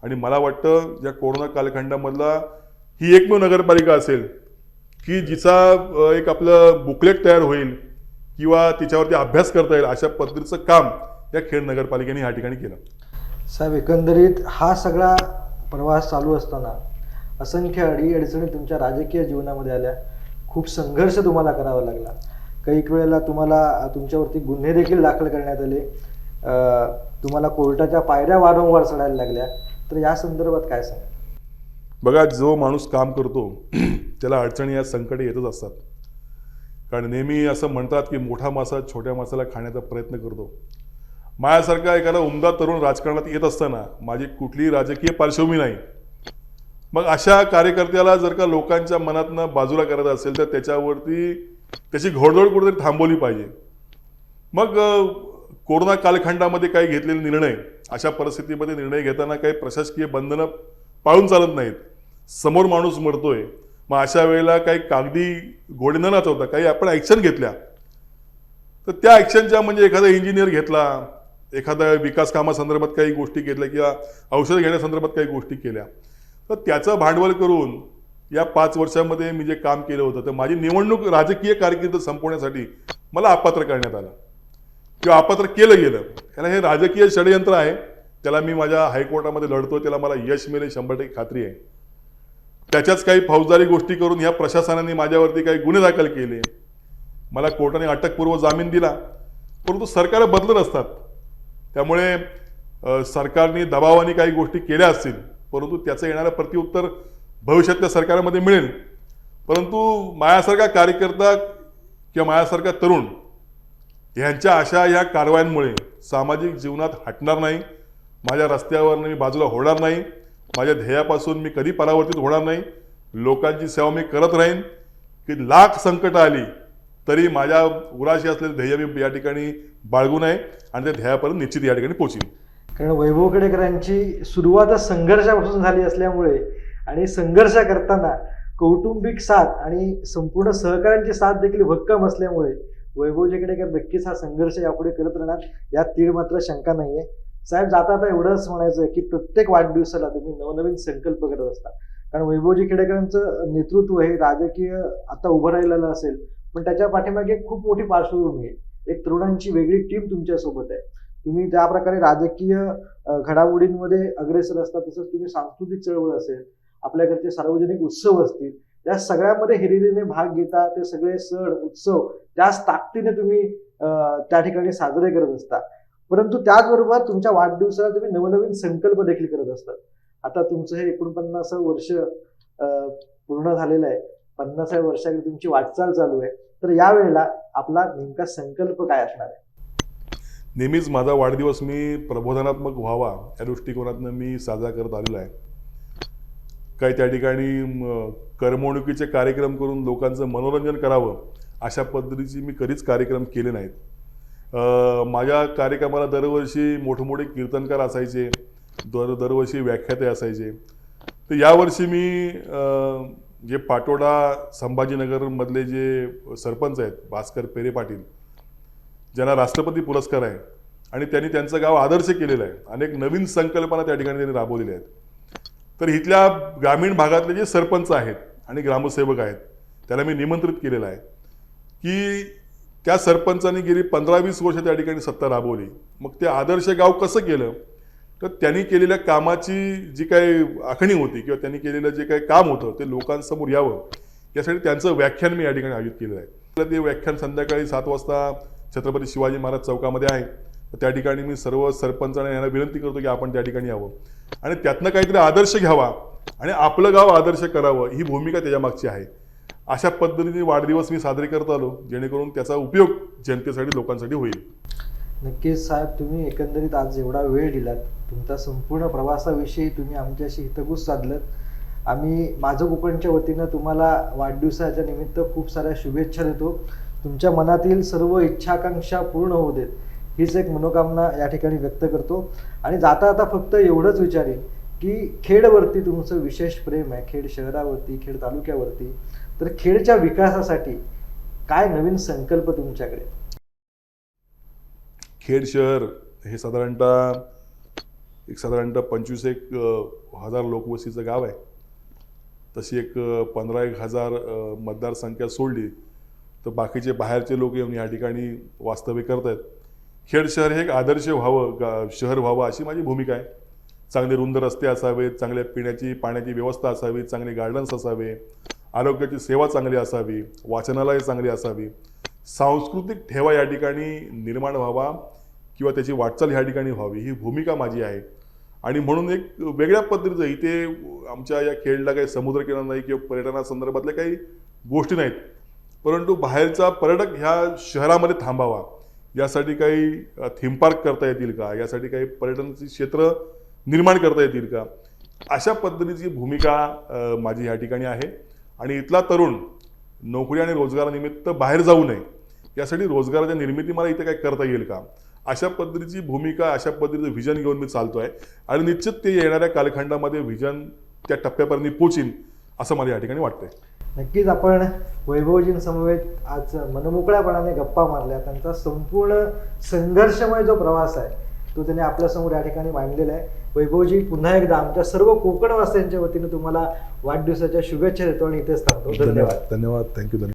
आणि मला वाटतं या कोरोना कालखंडामधला ही एकमेव नगरपालिका असेल की जिचा एक आपलं बुकलेट तयार होईल किंवा तिच्यावरती अभ्यास करता येईल अशा पद्धतीचं काम या खेड नगरपालिकेने ह्या ठिकाणी केलं. साहेब, एकंदरीत हा सगळा प्रवास चालू असताना असंख्य अडीअडचणी तुमच्या राजकीय जीवनामध्ये आल्या, खूप संघर्ष तुम्हाला करावा लागला, काही वेळेला तुम्हाला तुमच्यावरती गुन्हे देखील दाखल करण्यात आले, तुम्हाला कोर्टाच्या पायऱ्या वारंवार चढायला लागल्या. तर या संदर्भात काय सांगा? बघा, जो माणूस काम करतो त्याला अडचणी या संकटे येतच असतात. कारण नेहमी असं म्हणतात की मोठा मासा छोट्या मासाला खाण्याचा प्रयत्न करतो. माझ्यासारखा एखादा उमदा तरुण राजकारणात येत असताना माझी कुठलीही राजकीय पार्श्वभूमी नाही. मग अशा कार्यकर्त्याला जर का लोकांच्या मनातनं बाजूला करायचं असेल तर त्याच्यावरती त्याची घोडदौड कुठेतरी थांबवली पाहिजे. मग कोरोना कालखंडामध्ये काही घेतलेले निर्णय, अशा परिस्थितीमध्ये निर्णय घेताना काही प्रशासकीय बंधनं पाळून चालत नाहीत. समोर माणूस मरतोय, मग अशा वेळेला काही कागदी घोडे न नाचवता काही आपण ॲक्शन घेतल्या तर त्या ॲक्शनच्या म्हणजे एखादा इंजिनियर घेतला, एखाद्या विकास कामासंदर्भात काही गोष्टी घेतल्या किंवा औषध घेण्यासंदर्भात काही गोष्टी केल्या, तर त्याचं भांडवल करून या 5 वर्षामध्ये मी जे काम केलं होतं तर माझी निवडणूक राजकीय कारकीर्द संपवण्यासाठी मला अपात्र करण्यात आलं किंवा अपात्र केलं गेलं. याला हे राजकीय षडयंत्र आहे. त्याला मी माझ्या हायकोर्टामध्ये लढतो, त्याला मला यश मिळेल 100% खात्री आहे. त्याच्याच काही फौजदारी गोष्टी करून ह्या प्रशासनाने माझ्यावरती काही गुन्हे दाखल केले, मला कोर्टाने अटकपूर्व जामीन दिला, परंतु सरकार बदलत असतात. त्यामुळे सरकारने दबावाने काही गोष्टी केल्या असतील, परंतु त्याचं येणारं प्रत्युत्तर भविष्यातल्या सरकारमध्ये मिळेल. परंतु माझ्यासारखा कार्यकर्ता किंवा माझ्यासारखा तरुण ह्यांच्या अशा ह्या कारवायांमुळे सामाजिक जीवनात हटणार नाही, माझ्या रस्त्यावरनं मी बाजूला होणार नाही, माझ्या ध्येयापासून मी कधी परावर्तित होणार नाही. लोकांची सेवा मी करत राहीन की लाख संकट आली तरी माझ्या उराशी असलेले ध्येय मी या ठिकाणी बाळगू नये आणि त्या ध्येयापर्यंत निश्चित या ठिकाणी पोहोचीन. कारण वैभव खेडेकरांची सुरुवातच संघर्षापासून झाली असल्यामुळे आणि संघर्ष करताना कौटुंबिक साथ आणि संपूर्ण सहकाऱ्यांची साथ देखील भक्कम असल्यामुळे वैभवजी खेडेकर नक्कीच हा संघर्ष यापुढे करत राहणार, यात तीळ मात्र शंका नाहीये. साहेब, जाता आता एवढंच म्हणायचं आहे की प्रत्येक वाढदिवसाला तुम्ही नवनवीन संकल्प करत असता. कारण वैभवजी खेडेकरांचं नेतृत्व हे राजकीय आता उभं राहिलेलं असेल, पण त्याच्या पाठीमागे खूप मोठी पार्श्वभूमी आहे. एक तरुणांची वेगळी टीम तुमच्यासोबत आहे. तुम्ही त्या प्रकारे राजकीय घडामोडींमध्ये अग्रेसर असता, तसंच तुम्ही सांस्कृतिक चळवळ असेल, आपल्याकडचे सार्वजनिक उत्सव असतील, या सगळ्यामध्ये हिरिरीने भाग घेता. ते सगळे सण उत्सव त्याच ताकदीने तुम्ही त्या ठिकाणी साजरे करत असता. परंतु त्याचबरोबर तुमच्या वाढदिवसाला तुम्ही नवनवीन संकल्प देखील करत असतात. आता तुमचं हे 49 वर्ष पूर्ण झालेलं आहे, 50व्या वर्षाकडे तुमची वाटचाल चालू आहे. तर यावेळेला आपला नेमका संकल्प काय असणार आहे? नेहमीच माझा वाढदिवस मी प्रबोधनात्मक व्हावा या दृष्टिकोनातून मी साजरा करत आलेला आहे. काही त्या ठिकाणी करमणुकीचे कार्यक्रम करून लोकांचं मनोरंजन करावं अशा पद्धतीचे मी कधीच कार्यक्रम केले नाहीत. माझ्या कार्यक्रमाला दरवर्षी मोठमोठे कीर्तनकार असायचे, दरवर्षी व्याख्याते असायचे. तर यावर्षी मी जे पाटोदा संभाजीनगरमधले जे सरपंच आहेत भास्कर पेरे पाटील, ज्यांना राष्ट्रपती पुरस्कार आहे आणि त्यांनी त्यांचं गाव आदर्श केलेलं आहे, अनेक नवीन संकल्पना त्या ठिकाणी त्यांनी राबवलेल्या आहेत. तर इथल्या ग्रामीण भागातले जे सरपंच आहेत आणि ग्रामसेवक आहेत त्याला मी निमंत्रित केलेलं आहे की त्या सरपंचांनी गेली 15-20 वर्ष त्या ठिकाणी सत्ता राबवली. मग ते आदर्श गाव कसं केलं, तर त्यांनी केलेल्या कामाची जी काही आखणी होती किंवा त्यांनी केलेलं जे काही काम होतं ते लोकांसमोर यावं यासाठी त्यांचं व्याख्यान मी या ठिकाणी आयोजित केलेलं आहे. ते व्याख्यान संध्याकाळी 7 वाजता छत्रपती शिवाजी महाराज चौकामध्ये आहे. तर त्या ठिकाणी मी सर्व सरपंचांना यांना विनंती करतो की आपण त्या ठिकाणी यावं आणि त्यातनं काहीतरी आदर्श घ्यावा आणि आपलं गाव आदर्श करावं, ही भूमिका त्याच्या मागची आहे. अशा पद्धतीने वाढदिवस मी साजरे करत आलो, जेणेकरून त्याचा उपयोग जनतेसाठी, लोकांसाठी होईल. नक्कीच साहेब, तुम्ही एकंदरीत आज एवढा वेळ दिलात, तुमच्या संपूर्ण प्रवासाविषयी तुम्ही आमच्याशी हितगुज साधलं. आम्ही माझं कोकणच्या वतीनं तुम्हाला वाढदिवसाच्या निमित्त खूप साऱ्या शुभेच्छा देतो. तुमच्या मनातील सर्व इच्छाकांक्षा पूर्ण होऊ देत, हीच एक मनोकामना या ठिकाणी व्यक्त करतो. आणि जाता जाता फक्त एवढंच विचारेन की खेडवरती तुमचं विशेष प्रेम आहे, खेड शहरावरती, खेड तालुक्यावरती, तर खेडच्या विकासासाठी काय नवीन संकल्प तुमच्याकडे? खेड शहर हे साधारणतः 25,000 लोकवस्तीचं गाव आहे. तशी एक 15,000 मतदारसंख्या सोडली तर बाकीचे बाहेरचे लोक येऊन या ठिकाणी वास्तव्य करत आहेत. खेड शहर हे एक आदर्श व्हावं, शहर व्हावं अशी माझी भूमिका आहे. चांगले रुंद रस्ते असावेत, चांगल्या पिण्याची पाण्याची व्यवस्था असावी, चांगले गार्डन्स असावे, आरोग्याची सेवा चांगली असावी, वाचनालय चांगली असावी, सांस्कृतिक ठेवा या ठिकाणी निर्माण व्हावा किंवा त्याची वाटचाल ह्या ठिकाणी व्हावी, ही भूमिका माझी आहे. आणि म्हणून एक वेगळ्या पद्धतीचं, इथे आमच्या या खेडला काही समुद्रकिनारा नाही किंवा पर्यटनासंदर्भातल्या काही गोष्टी नाहीत, परंतु बाहेरचा पर्यटक ह्या शहरामध्ये थांबावा यासाठी काही थीम पार्क करता येतील का, यासाठी काही पर्यटनाची क्षेत्र निर्माण करता येतील का, अशा पद्धतीची भूमिका माझी ह्या ठिकाणी आहे. आणि इथला तरुण नोकरी आणि रोजगारानिमित्त बाहेर जाऊ नये यासाठी रोजगाराच्या निर्मिती मला इथे काय करता येईल का, अशा पद्धतीची भूमिका, अशा पद्धतीचं व्हिजन घेऊन मी चालतो आहे. आणि निश्चित ते येणाऱ्या कालखंडामध्ये व्हिजन त्या टप्प्यापर्यंत पोचीन असं मला या ठिकाणी वाटतंय. नक्कीच आपण वैभवजींसमवेत आज मनमोकळ्यापणाने गप्पा मारल्या. त्यांचा संपूर्ण संघर्षमय जो प्रवास आहे तो त्यांनी आपल्यासमोर या ठिकाणी मांडलेला आहे. वैभवजी, पुन्हा एकदा आमच्या सर्व कोकणवासियांच्या वतीने तुम्हाला वाढदिवसाच्या शुभेच्छा देतो आणि इथेच थांबतो. धन्यवाद. धन्यवाद. थँक्यू. धन्यवाद.